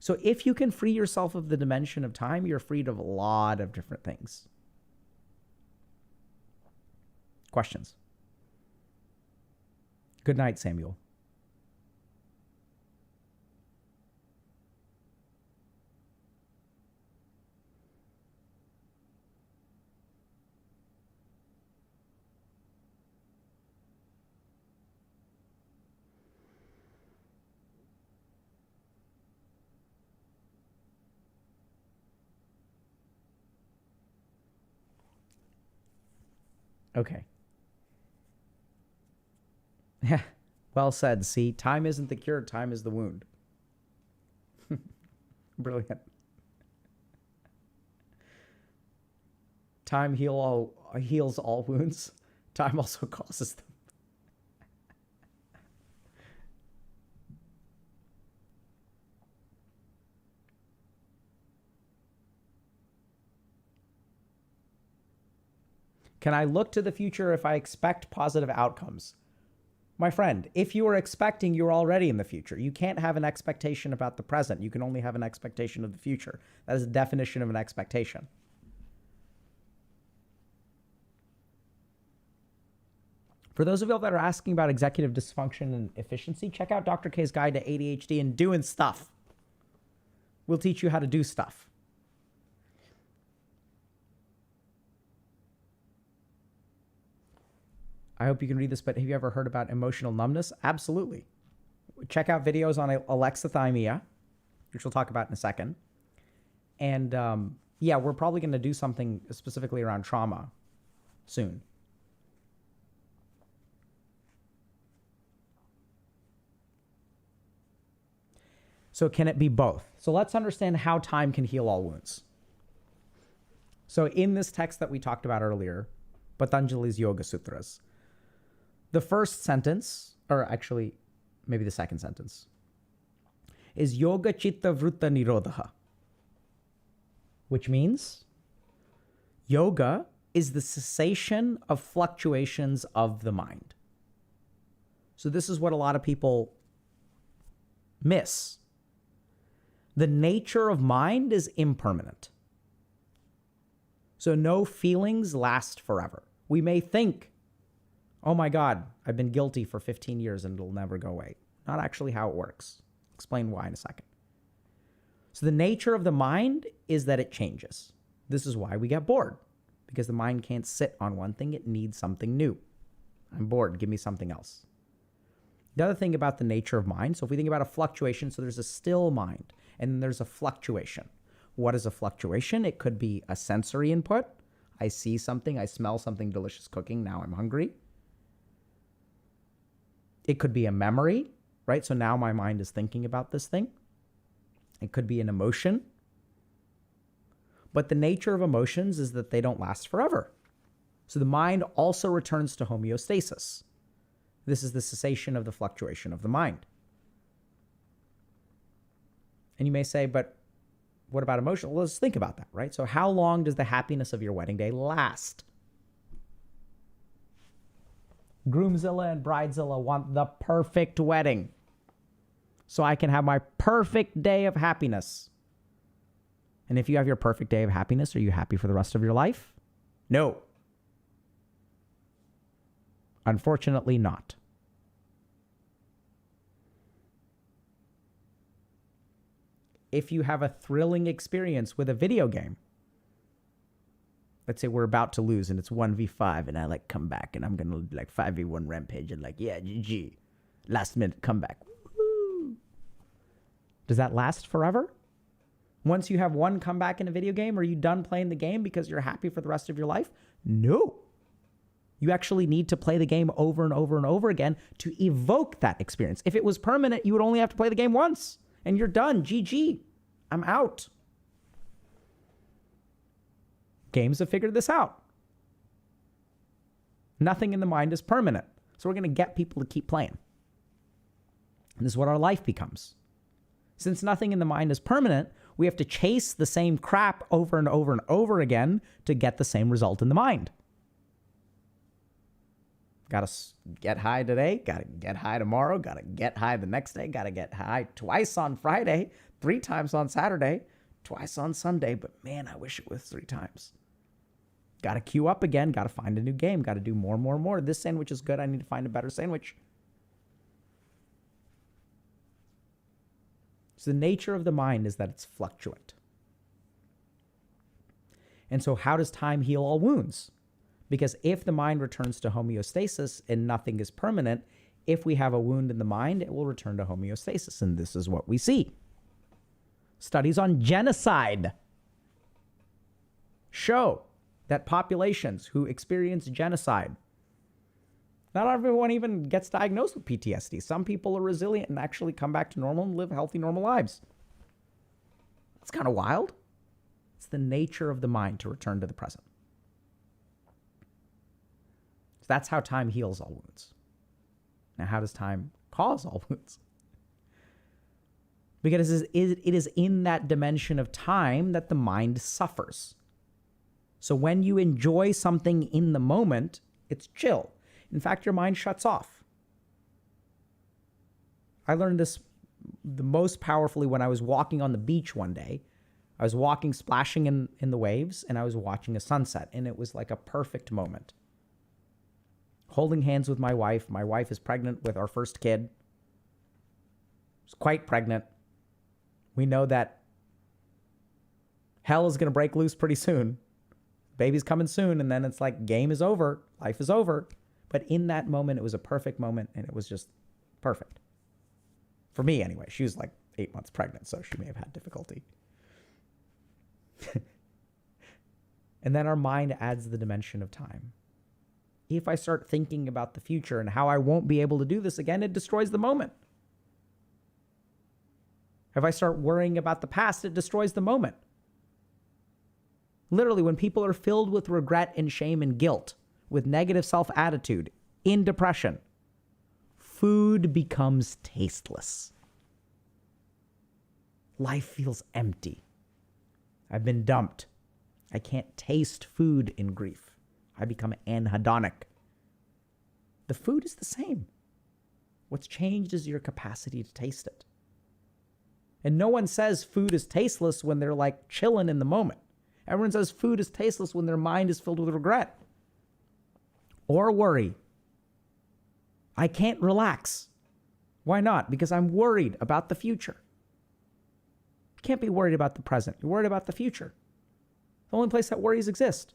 So if you can free yourself of the dimension of time, you're freed of a lot of different things. Questions? Good night, Samuel. Okay. Yeah. Well said. See, time isn't the cure. Time is the wound. Brilliant. Time heals all wounds. Time also causes them. Can I look to the future if I expect positive outcomes? My friend, if you are expecting, you're already in the future. You can't have an expectation about the present. You can only have an expectation of the future. That is the definition of an expectation. For those of you that are asking about executive dysfunction and efficiency, check out Dr. K's Guide to ADHD and Doing Stuff. We'll teach you how to do stuff. I hope you can read this, but have you ever heard about emotional numbness? Absolutely. Check out videos on alexithymia, which we'll talk about in a second. And yeah, we're probably going to do something specifically around trauma soon. So can it be both? So let's understand how time can heal all wounds. So in this text that we talked about earlier, Patanjali's Yoga Sutras, the first sentence, or actually maybe the second sentence, is Yoga Chitta Vrutta Nirodha, which means yoga is the cessation of fluctuations of the mind. So this is what a lot of people miss. The nature of mind is impermanent. So no feelings last forever. We may think, oh my God, I've been guilty for 15 years and it'll never go away. Not actually how it works. Explain why in a second. So the nature of the mind is that it changes. This is why we get bored, because the mind can't sit on one thing. It needs something new. I'm bored. Give me something else. The other thing about the nature of mind, so if we think about a fluctuation, so there's a still mind and then there's a fluctuation. What is a fluctuation? It could be a sensory input. I see something, I smell something delicious cooking, now I'm hungry. It could be a memory, right? So now my mind is thinking about this thing. It could be an emotion. But the nature of emotions is that they don't last forever. So the mind also returns to homeostasis. This is the cessation of the fluctuation of the mind. And you may say, but what about emotion? Well, let's think about that, right? So how long does the happiness of your wedding day last? Groomzilla and Bridezilla want the perfect wedding. So I can have my perfect day of happiness. And if you have your perfect day of happiness, are you happy for the rest of your life? No. Unfortunately not. If you have a thrilling experience with a video game, let's say we're about to lose and it's 1v5 and I like come back and I'm going to like 5v1 rampage and like, yeah, GG. Last minute comeback. Woo-hoo. Does that last forever? Once you have one comeback in a video game, are you done playing the game because you're happy for the rest of your life? No. You actually need to play the game over and over and over again to evoke that experience. If it was permanent, you would only have to play the game once and you're done. GG. I'm out. Games have figured this out. Nothing in the mind is permanent. So we're going to get people to keep playing. And this is what our life becomes. Since nothing in the mind is permanent, we have to chase the same crap over and over and over again to get the same result in the mind. Got to get high today, got to get high tomorrow, got to get high the next day, got to get high twice on Friday, 3 times on Saturday, twice on Sunday, but man, I wish it was 3 times. Got to queue up again, got to find a new game, got to do more. This sandwich is good, I need to find a better sandwich. So the nature of the mind is that it's fluctuant. And so how does time heal all wounds? Because if the mind returns to homeostasis and nothing is permanent, if we have a wound in the mind, it will return to homeostasis. And this is what we see. Studies on genocide show that populations who experience genocide, not everyone even gets diagnosed with PTSD. Some people are resilient and actually come back to normal and live healthy, normal lives. That's kind of wild. It's the nature of the mind to return to the present. So that's how time heals all wounds. Now, how does time cause all wounds? Because it is in that dimension of time that the mind suffers. So when you enjoy something in the moment, it's chill. In fact, your mind shuts off. I learned this the most powerfully when I was walking on the beach one day. I was walking, splashing in the waves, and I was watching a sunset, and it was like a perfect moment. Holding hands with my wife. My wife is pregnant with our first kid. She's quite pregnant. We know that hell is going to break loose pretty soon. Baby's coming soon, and then it's like game is over. Life is over. But in that moment, it was a perfect moment, and it was just perfect. For me, anyway. She was like 8 months pregnant, so she may have had difficulty. And then our mind adds the dimension of time. If I start thinking about the future and how I won't be able to do this again, it destroys the moment. If I start worrying about the past, it destroys the moment. Literally, when people are filled with regret and shame and guilt, with negative self-attitude, in depression, food becomes tasteless. Life feels empty. I've been dumped. I can't taste food in grief. I become anhedonic. The food is the same. What's changed is your capacity to taste it. And no one says food is tasteless when they're like chilling in the moment. Everyone says food is tasteless when their mind is filled with regret or worry. I can't relax. Why not? Because I'm worried about the future. You can't be worried about the present. You're worried about the future. The only place that worries exist.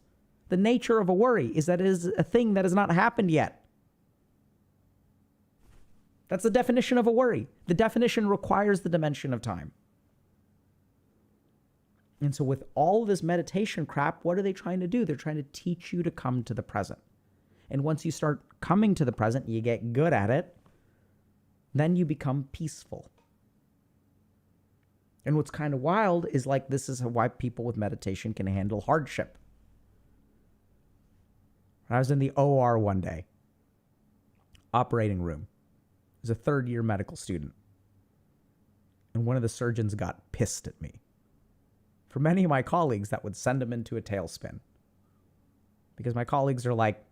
The nature of a worry is that it is a thing that has not happened yet. That's the definition of a worry. The definition requires the dimension of time. And so with all this meditation crap, what are they trying to do? They're trying to teach you to come to the present. And once you start coming to the present, you get good at it, then you become peaceful. And what's kind of wild is like this is why people with meditation can handle hardship. I was in the OR one day, operating room. I was a third-year medical student. And one of the surgeons got pissed at me. For many of my colleagues, that would send them into a tailspin. Because my colleagues are like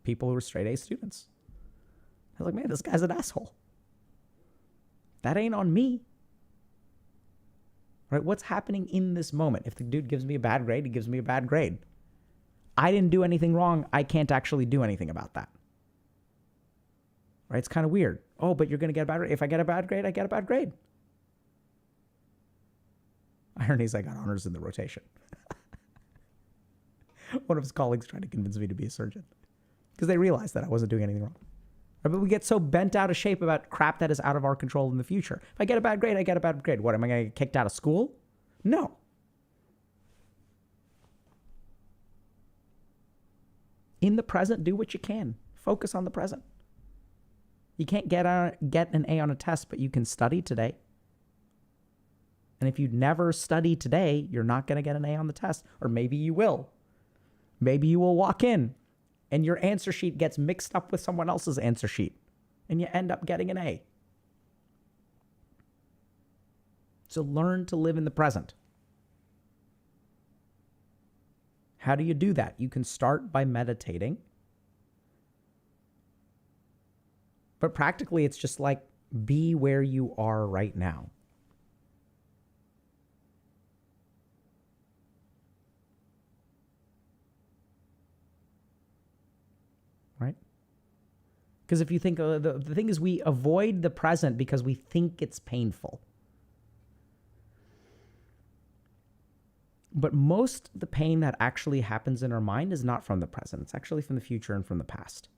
people who are straight-A students. I was like, man, this guy's an asshole. That ain't on me. right? What's happening in this moment? If the dude gives me a bad grade, he gives me a bad grade. I didn't do anything wrong. I can't actually do anything about that. Right? It's kind of weird. Oh, but you're going to get a bad grade. If I get a bad grade, I get a bad grade. Irony is I got honors in the rotation. One of his colleagues tried to convince me to be a surgeon because they realized that I wasn't doing anything wrong. Right? But we get so bent out of shape about crap that is out of our control in the future. If I get a bad grade, I get a bad grade. What, am I going to get kicked out of school? No. In the present, do what you can. Focus on the present. You can't get an A on a test, but you can study today. And if you never study today, you're not going to get an A on the test. Or maybe you will. Maybe you will walk in and your answer sheet gets mixed up with someone else's answer sheet and you end up getting an A. So learn to live in the present. How do you do that? You can start by meditating. But practically, it's just like be where you are right now. Right? Because if you think, the thing is, we avoid the present because we think it's painful. But most of the pain that actually happens in our mind is not from the present. It's actually from the future and from the past.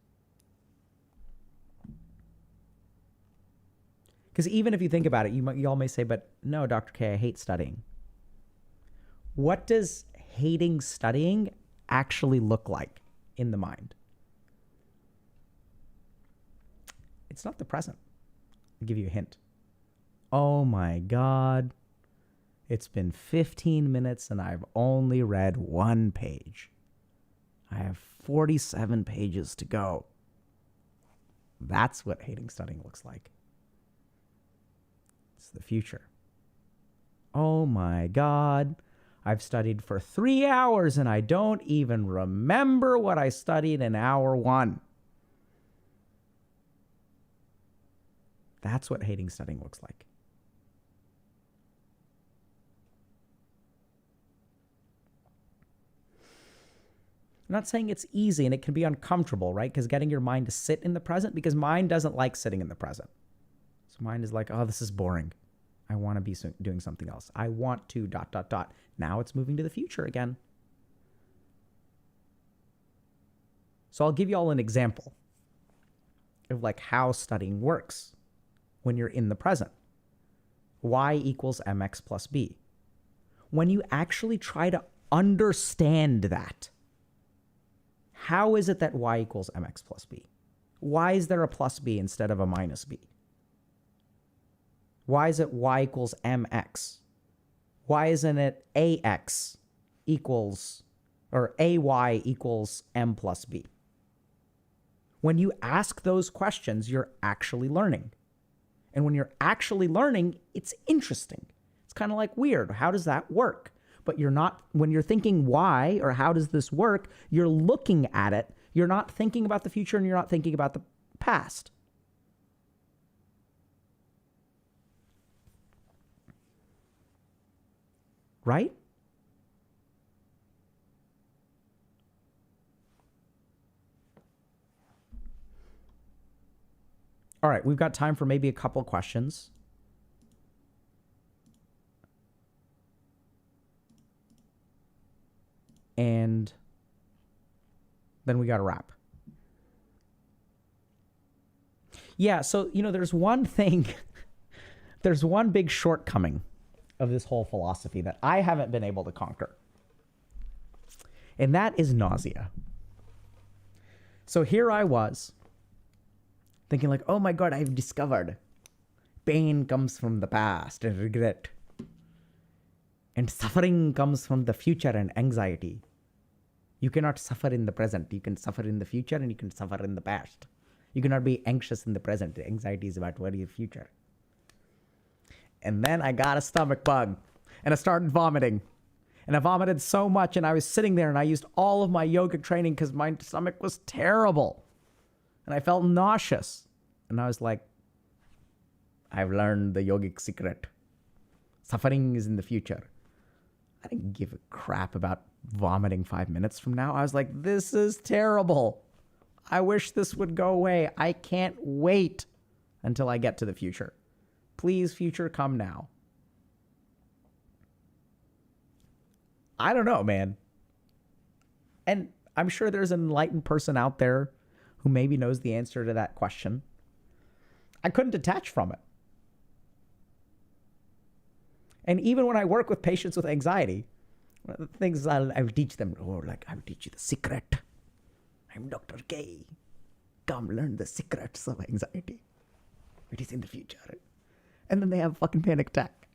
Because even if you think about it, you all may say, but no, Dr. K, I hate studying. What does hating studying actually look like in the mind? It's not the present. I'll give you a hint. Oh my God. It's been 15 minutes and I've only read 1 page. I have 47 pages to go. That's what hating studying looks like. It's the future. Oh my God. I've studied for 3 hours and I don't even remember what I studied in hour 1. That's what hating studying looks like. I'm not saying it's easy and it can be uncomfortable, right? Because getting your mind to sit in the present, because mind doesn't like sitting in the present. So mind is like, oh, this is boring. I want to be doing something else. I want to ... Now it's moving to the future again. So I'll give you all an example of like how studying works when you're in the present. Y equals mx plus b. When you actually try to understand that, how is it that y equals mx plus b? Why is there a plus b instead of a minus b? Why is it y equals mx? Why isn't it ax equals, or ay equals m plus b? When you ask those questions, you're actually learning. And when you're actually learning, it's interesting. It's kind of like weird. How does that work? But you're not, when you're thinking why or how does this work, you're looking at it. You're not thinking about the future and you're not thinking about the past. Right? All right, we've got time for maybe a couple questions. And then we got to wrap. Yeah, so, there's one thing, there's one big shortcoming of this whole philosophy that I haven't been able to conquer. And that is nausea. So here I was thinking like, oh my God, I've discovered pain comes from the past and regret. And suffering comes from the future and anxiety. You cannot suffer in the present. You can suffer in the future and you can suffer in the past. You cannot be anxious in the present. The anxiety is about what is the future. And then I got a stomach bug and I started vomiting. And I vomited so much and I was sitting there and I used all of my yogic training because my stomach was terrible. And I felt nauseous. And I was like, I've learned the yogic secret. Suffering is in the future. I didn't give a crap about vomiting 5 minutes from now. I was like, this is terrible. I wish this would go away. I can't wait until I get to the future. Please, future, come now. I don't know, man. And I'm sure there's an enlightened person out there who maybe knows the answer to that question. I couldn't detach from it. And even when I work with patients with anxiety, one of the things I'll teach them, I'll teach you the secret. I'm Dr. K. Come learn the secrets of anxiety. It is in the future. And then they have a fucking panic attack.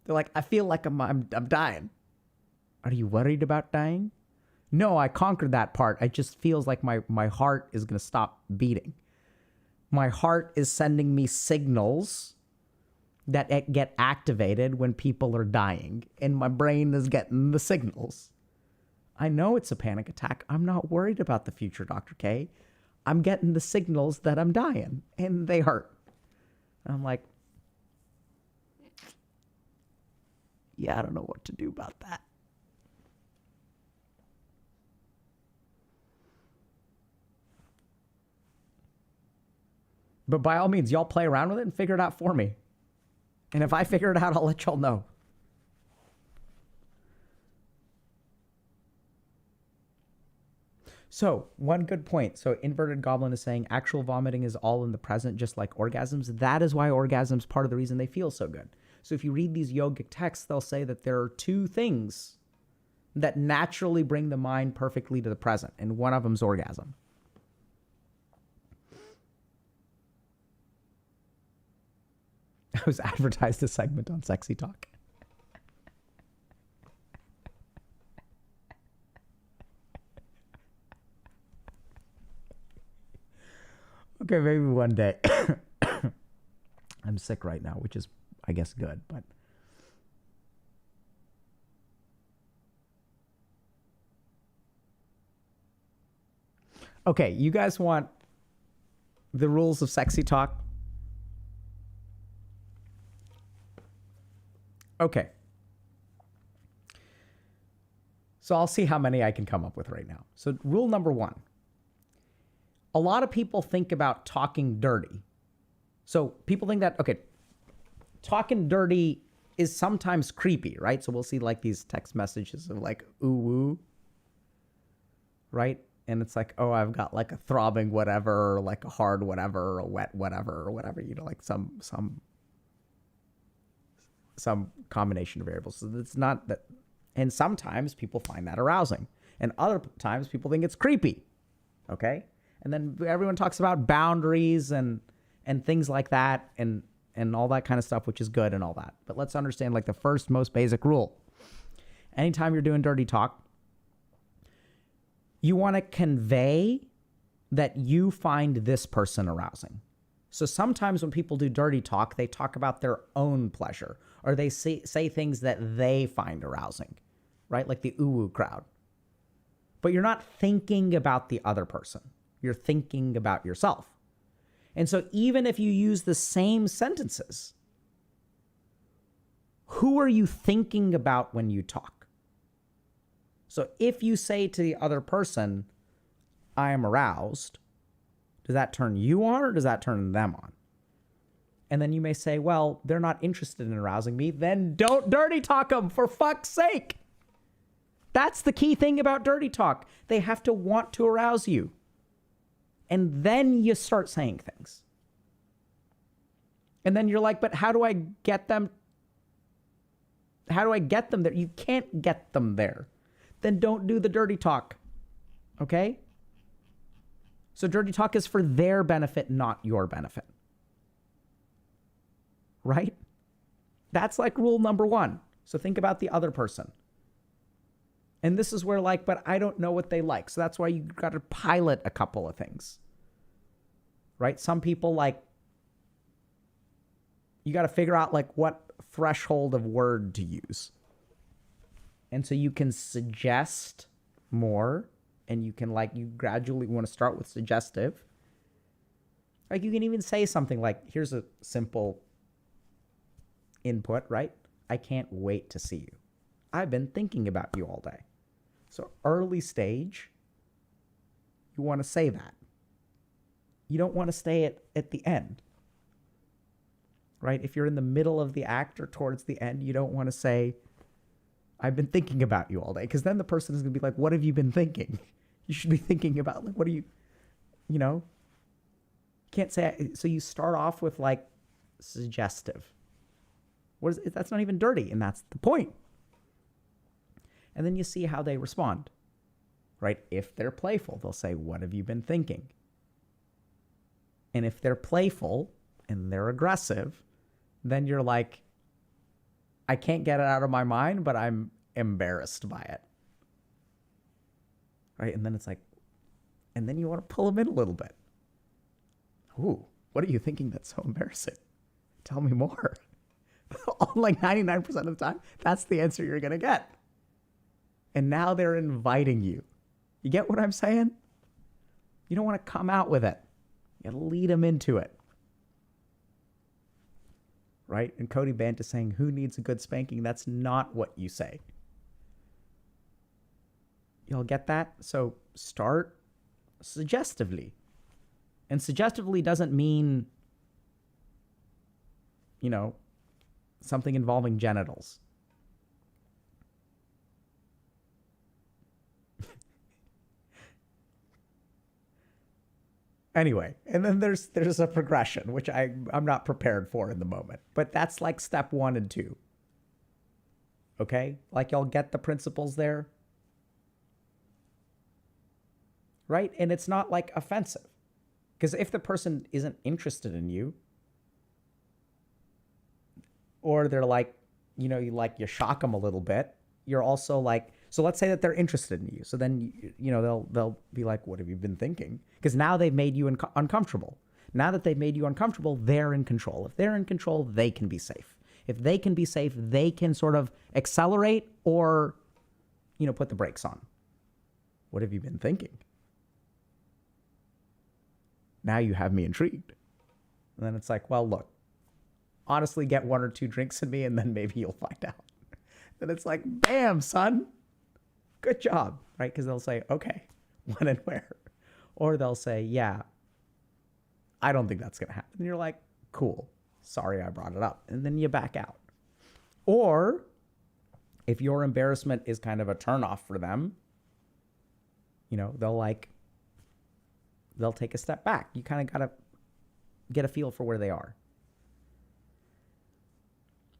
They're like, I feel like I'm dying. Are you worried about dying? No, I conquered that part. It just feels like my heart is going to stop beating. My heart is sending me signals that get activated when people are dying, and my brain is getting the signals. I know it's a panic attack. I'm not worried about the future, Dr. K. I'm getting the signals that I'm dying, and they hurt. I'm like, yeah, I don't know what to do about that. But by all means, y'all play around with it and figure it out for me. And if I figure it out, I'll let y'all know. So, one good point. So, Inverted Goblin is saying actual vomiting is all in the present, just like orgasms. That is why orgasms part of the reason they feel so good. So, if you read these yogic texts, they'll say that there are two things that naturally bring the mind perfectly to the present, and one of them is orgasm. I was advertised a segment on Sexy Talk. Okay, maybe one day. I'm sick right now, which is, I guess, good, but... Okay, you guys want the rules of Sexy Talk? Okay. So I'll see how many I can come up with right now. So rule number 1. A lot of people think about talking dirty. So people think that, okay, talking dirty is sometimes creepy, right? So we'll see like these text messages of like, ooh, woo, right? And it's like, oh, I've got like a throbbing whatever, or like a hard whatever, or a wet whatever, or whatever, you know, like some combination of variables. So it's not that, and sometimes people find that arousing, and other times people think it's creepy, okay? And then everyone talks about boundaries and things like that, and all that kind of stuff, which is good and all that. But let's understand like the first most basic rule. Anytime you're doing dirty talk, you want to convey that you find this person arousing. So sometimes when people do dirty talk, they talk about their own pleasure, or they say things that they find arousing, right? Like the ooh-woo crowd. But you're not thinking about the other person. You're thinking about yourself. And so even if you use the same sentences, who are you thinking about when you talk? So if you say to the other person, I am aroused, does that turn you on or does that turn them on? And then you may say, well, they're not interested in arousing me. Then don't dirty talk them, for fuck's sake. That's the key thing about dirty talk. They have to want to arouse you. And then you start saying things. And then you're like, but how do I get them? How do I get them there? You can't get them there. Then don't do the dirty talk. Okay? So dirty talk is for their benefit, not your benefit. Right? That's like rule number 1. So think about the other person. And this is where like, but I don't know what they like. So that's why you got to pilot a couple of things. Right? Some people like, you got to figure out like what threshold of word to use. And so you can suggest more, and you can like, you gradually want to start with suggestive. Like you can even say something like, here's a simple input, right? I can't wait to see you. I've been thinking about you all day. So early stage, you want to say that. You don't want to stay at the end. Right? If you're in the middle of the act or towards the end, you don't want to say, I've been thinking about you all day. Because then the person is going to be like, what have you been thinking? You should be thinking about, like, what are you, you know? Can't say, so you start off with like suggestive. That's not even dirty, and that's the point. And then you see how they respond, right? If they're playful, they'll say, what have you been thinking? And if they're playful and they're aggressive, then you're like, I can't get it out of my mind, but I'm embarrassed by it. Right? And then it's like, and then you want to pull them in a little bit. Ooh, what are you thinking that's so embarrassing? Tell me more. Like 99% of the time, that's the answer you're going to get. And now they're inviting you. You get what I'm saying? You don't want to come out with it. You got to lead them into it. Right? And Cody Bant is saying, who needs a good spanking? That's not what you say. Y'all get that? So start suggestively. And suggestively doesn't mean, you know, something involving genitals. Anyway, and then there's a progression, which I'm not prepared for in the moment. But that's like step 1 and 2. Okay? Like, y'all get the principles there? Right? And it's not like offensive. Because if the person isn't interested in you, or they're like, you know, you shock them a little bit, you're also like, so let's say that they're interested in you. So then, you know, they'll be like, what have you been thinking? Because now they've made you uncomfortable. Now that they've made you uncomfortable, they're in control. If they're in control, they can be safe. If they can be safe, they can sort of accelerate or, you know, put the brakes on. What have you been thinking? Now you have me intrigued. And then it's like, well, look, honestly, get 1 or 2 drinks in me and then maybe you'll find out. Then it's like, bam, son. Good job, right? Because they'll say, okay, when and where. Or they'll say, yeah, I don't think that's going to happen. And you're like, cool, sorry I brought it up. And then you back out. Or if your embarrassment is kind of a turnoff for them, you know, they'll take a step back. You kind of got to get a feel for where they are.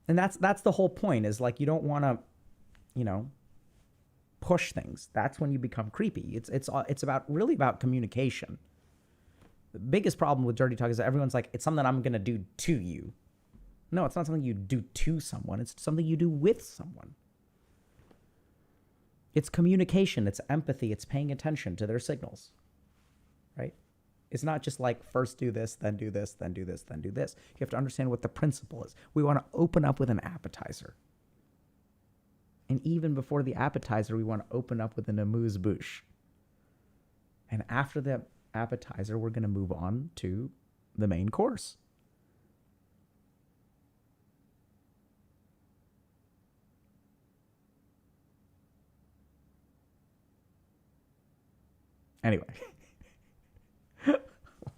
And that's the whole point, is like, you don't want to, you know, push things. That's when you become creepy. It's really about communication. The biggest problem with dirty talk is that everyone's like, it's something I'm going to do to you. No, it's not something you do to someone. It's something you do with someone. It's communication. It's empathy. It's paying attention to their signals, right? It's not just like, first do this, then do this, then do this, then do this. You have to understand what the principle is. We want to open up with an appetizer. And even before the appetizer, we want to open up with an amuse-bouche. And after the appetizer, we're going to move on to the main course. Anyway.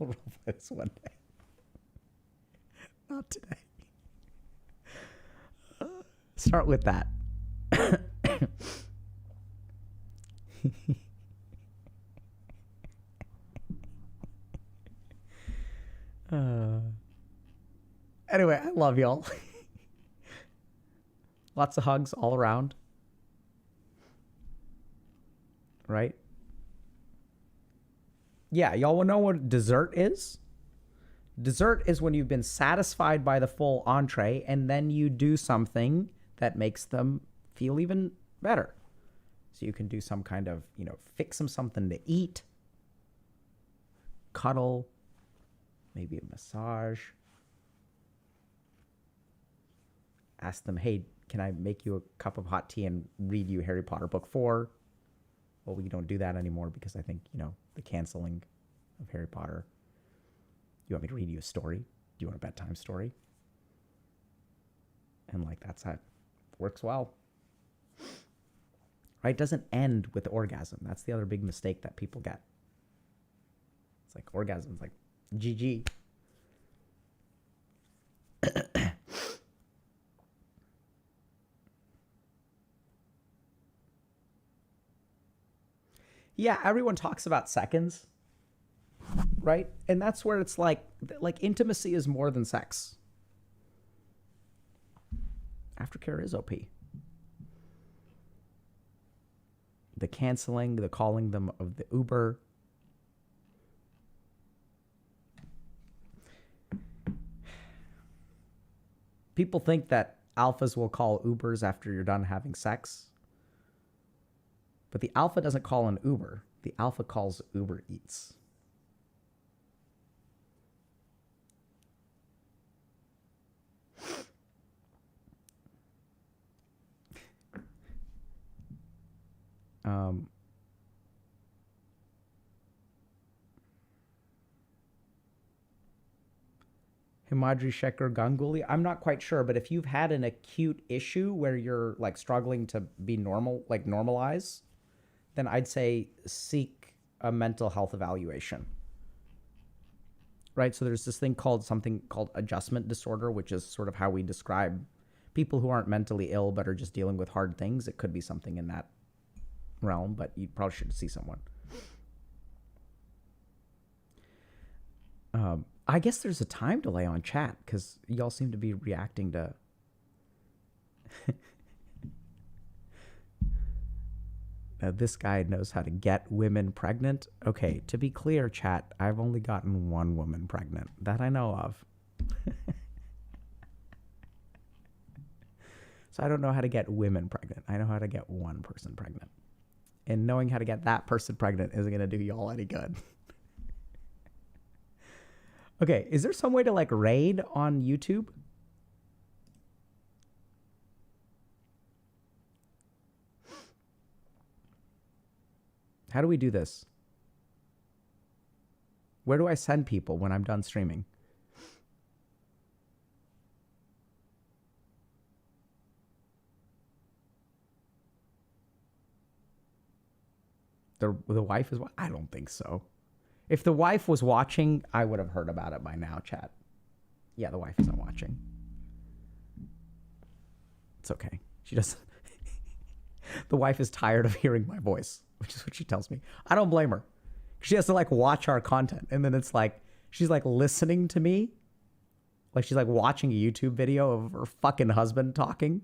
We'll roll this one day. Not today. Start with that. Anyway, I love y'all. Lots of hugs all around. Right? Yeah, y'all will know what dessert is? Dessert is when you've been satisfied by the full entree and then you do something that makes them feel even better. So you can do some kind of, you know, fix them something to eat, cuddle, maybe a massage. Ask them, hey, can I make you a cup of hot tea and read you Harry Potter book 4? Well, we don't do that anymore because I think, you know, the canceling of Harry Potter. You want me to read you a story? Do you want a bedtime story? And like, that's Works well. Right? It doesn't end with orgasm. That's the other big mistake that people get. It's like orgasm's like GG. Yeah, everyone talks about seconds, right? And that's where it's like intimacy is more than sex. Aftercare is OP. The canceling, the calling them of the Uber. People think that alphas will call Ubers after you're done having sex. But the alpha doesn't call an Uber. The alpha calls Uber Eats. Himadri Shekhar Ganguly. I'm not quite sure, but if you've had an acute issue where you're like struggling to be normal, like normalize, then I'd say seek a mental health evaluation. Right? So there's this thing called adjustment disorder, which is sort of how we describe people who aren't mentally ill but are just dealing with hard things. It could be something in that realm, but you probably should see someone. I guess there's a time delay on chat because y'all seem to be reacting to this guy knows how to get women pregnant. Okay, to be clear, chat, I've only gotten one woman pregnant that I know of. So I don't know how to get women pregnant. I know how to get one person pregnant. And knowing how to get that person pregnant isn't going to do y'all any good. Okay, is there some way to like raid on YouTube? How do we do this? Where do I send people when I'm done streaming? The wife is... I don't think so. If the wife was watching, I would have heard about it by now, chat. Yeah, the wife isn't watching. It's okay. She doesn't... The wife is tired of hearing my voice, which is what she tells me. I don't blame her. She has to like watch our content. And then it's like, she's like listening to me. Like she's like watching a YouTube video of her fucking husband talking.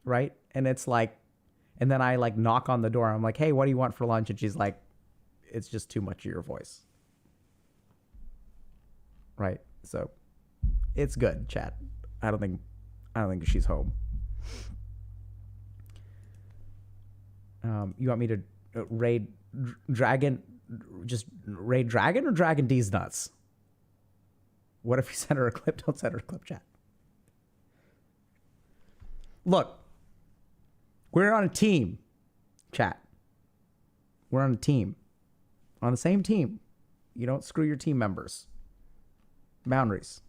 Right? And it's like, and then I like knock on the door. I'm like, hey, what do you want for lunch? And she's like, it's just too much of your voice. Right? So it's good, chat. I don't think she's home. You want me to raid Dragon, just raid Dragon or Dragon D's nuts? What if you send her a clip? Don't send her a clip, chat. Look, we're on a team, chat. We're on a team. On the same team. You don't screw your team members. Boundaries.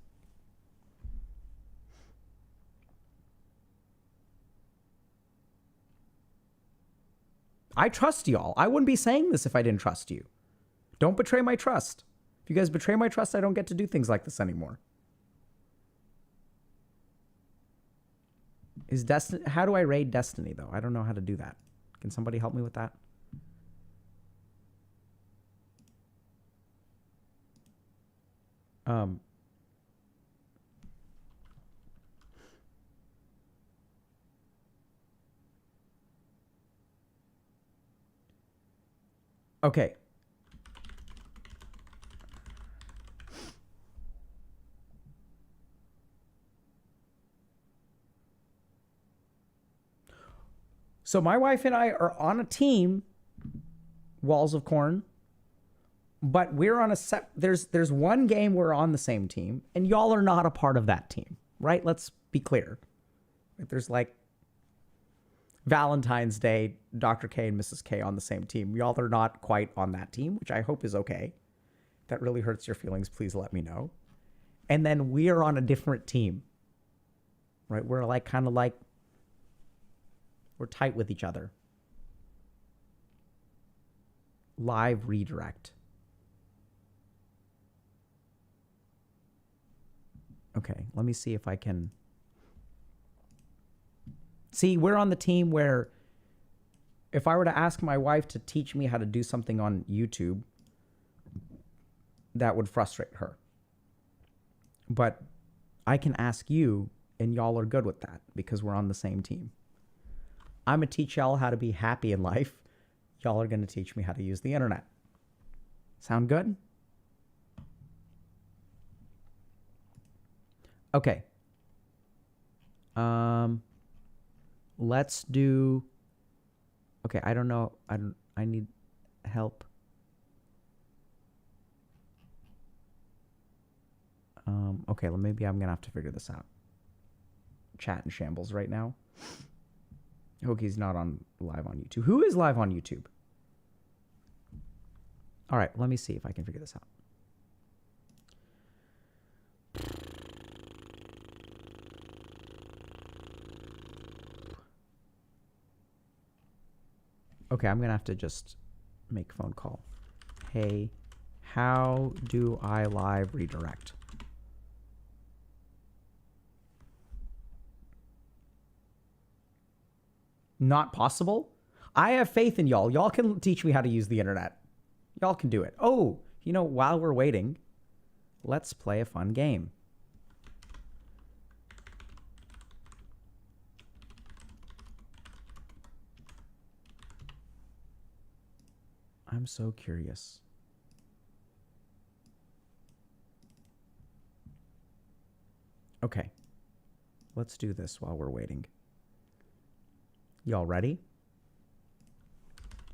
I trust y'all. I wouldn't be saying this if I didn't trust you. Don't betray my trust. If you guys betray my trust, I don't get to do things like this anymore. Is Destiny... How do I raid Destiny, though? I don't know how to do that. Can somebody help me with that? Okay. So my wife and I are on a team, Walls of Corn, but we're on a set. There's one game we're on the same team, and y'all are not a part of that team, right? Let's be clear. There's like Valentine's Day, Dr. K and Mrs. K on the same team. Y'all are not quite on that team, which I hope is okay. If that really hurts your feelings, please let me know. And then we are on a different team, right? We're like kind of like We're tight with each other. Live redirect. Okay, let me see if I can. See, we're on the team where if I were to ask my wife to teach me how to do something on YouTube, that would frustrate her. But I can ask you, and y'all are good with that because we're on the same team. I'm going to teach y'all how to be happy in life. Y'all are going to teach me how to use the internet. Sound good? Okay. Let's do. Okay, I don't know. I need help. Okay, well, maybe I'm gonna have to figure this out. Chat in shambles right now. Hope he's not live on YouTube. Who is live on YouTube? All right, let me see if I can figure this out. Okay, I'm gonna have to just make a phone call. Hey, how do I live redirect? Not possible? I have faith in y'all. Y'all can teach me how to use the internet. Y'all can do it. Oh, you know, while we're waiting, let's play a fun game. I'm so curious. Okay. Let's do this while we're waiting. Y'all ready?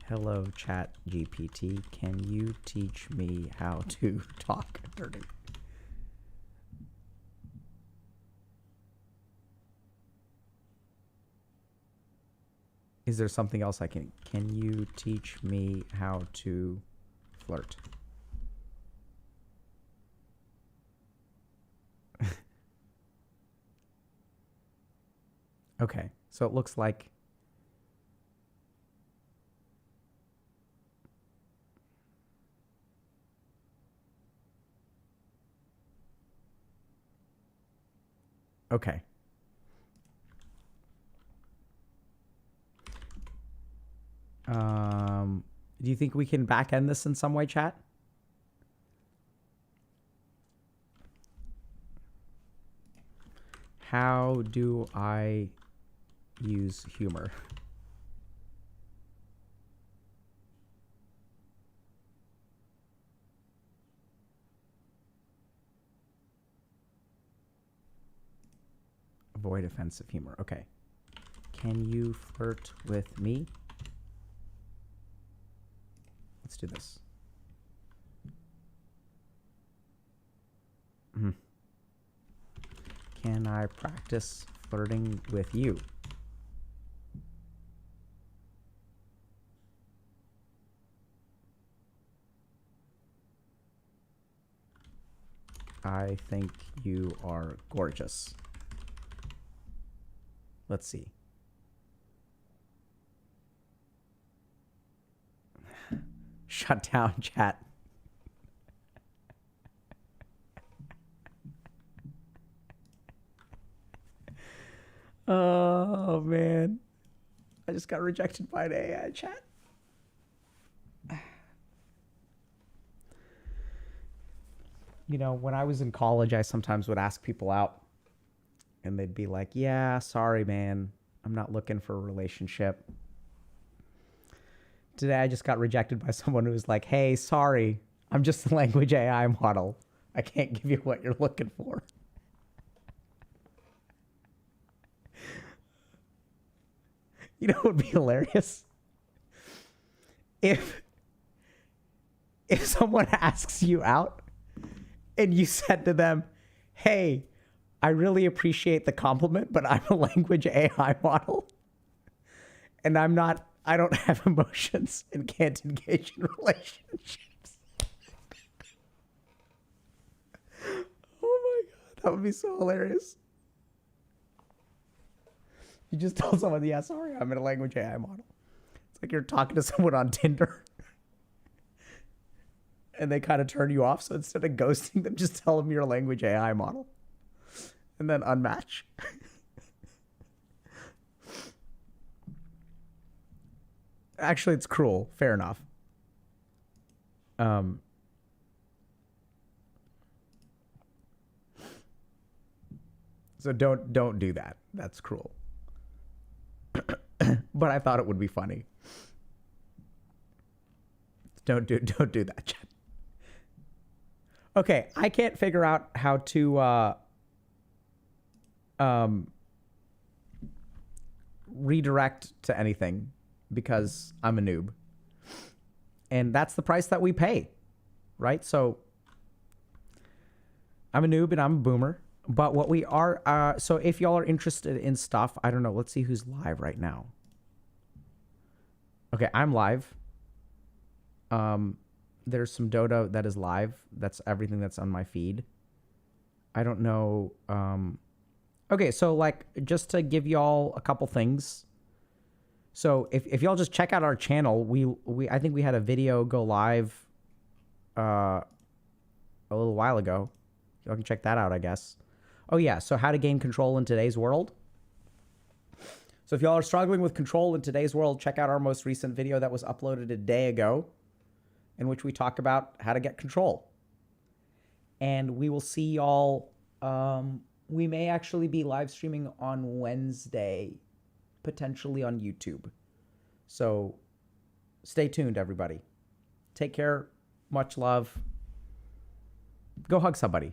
Hello, Chat GPT. Can you teach me how to talk dirty? Is there something else I can? Can you teach me how to flirt? Okay, so it looks like okay. Do you think we can back end this in some way, chat? How do I use humor? Avoid offensive humor. Okay. Can you flirt with me? Let's do this. Can I practice flirting with you? I think you are gorgeous. Let's see. Shut down, chat. Oh, man. I just got rejected by an AI chat. You know, when I was in college, I sometimes would ask people out. And they'd be like, yeah, sorry, man. I'm not looking for a relationship. Today, I just got rejected by someone who was like, hey, sorry. I'm just a language AI model. I can't give you what you're looking for. You know what would be hilarious? If someone asks you out and you said to them, hey, I really appreciate the compliment, but I'm a language AI model. And I don't have emotions and can't engage in relationships. Oh my God, that would be so hilarious. You just tell someone, yeah, sorry, I'm in a language AI model. It's like you're talking to someone on Tinder and they kind of turn you off. So instead of ghosting them, just tell them you're a language AI model and then unmatch. Actually, it's cruel. Fair enough. So don't do that. That's cruel. But I thought it would be funny. Don't do that, Chad. Okay, I can't figure out how to redirect to anything because I'm a noob. And that's the price that we pay, right? So I'm a noob and I'm a boomer. But what we are, so if y'all are interested in stuff, I don't know, let's see who's live right now. Okay, I'm live. There's some Dota that is live. That's everything that's on my feed. I don't know. Okay, so like, just to give y'all a couple things. So if y'all just check out our channel, I think we had a video go live a little while ago. Y'all can check that out, I guess. Oh yeah, so how to gain control in today's world. So if y'all are struggling with control in today's world, check out our most recent video that was uploaded a day ago, in which we talk about how to get control. And we will see y'all, we may actually be live streaming on Wednesday, potentially on YouTube. So stay tuned, everybody. Take care. Much love. Go hug somebody.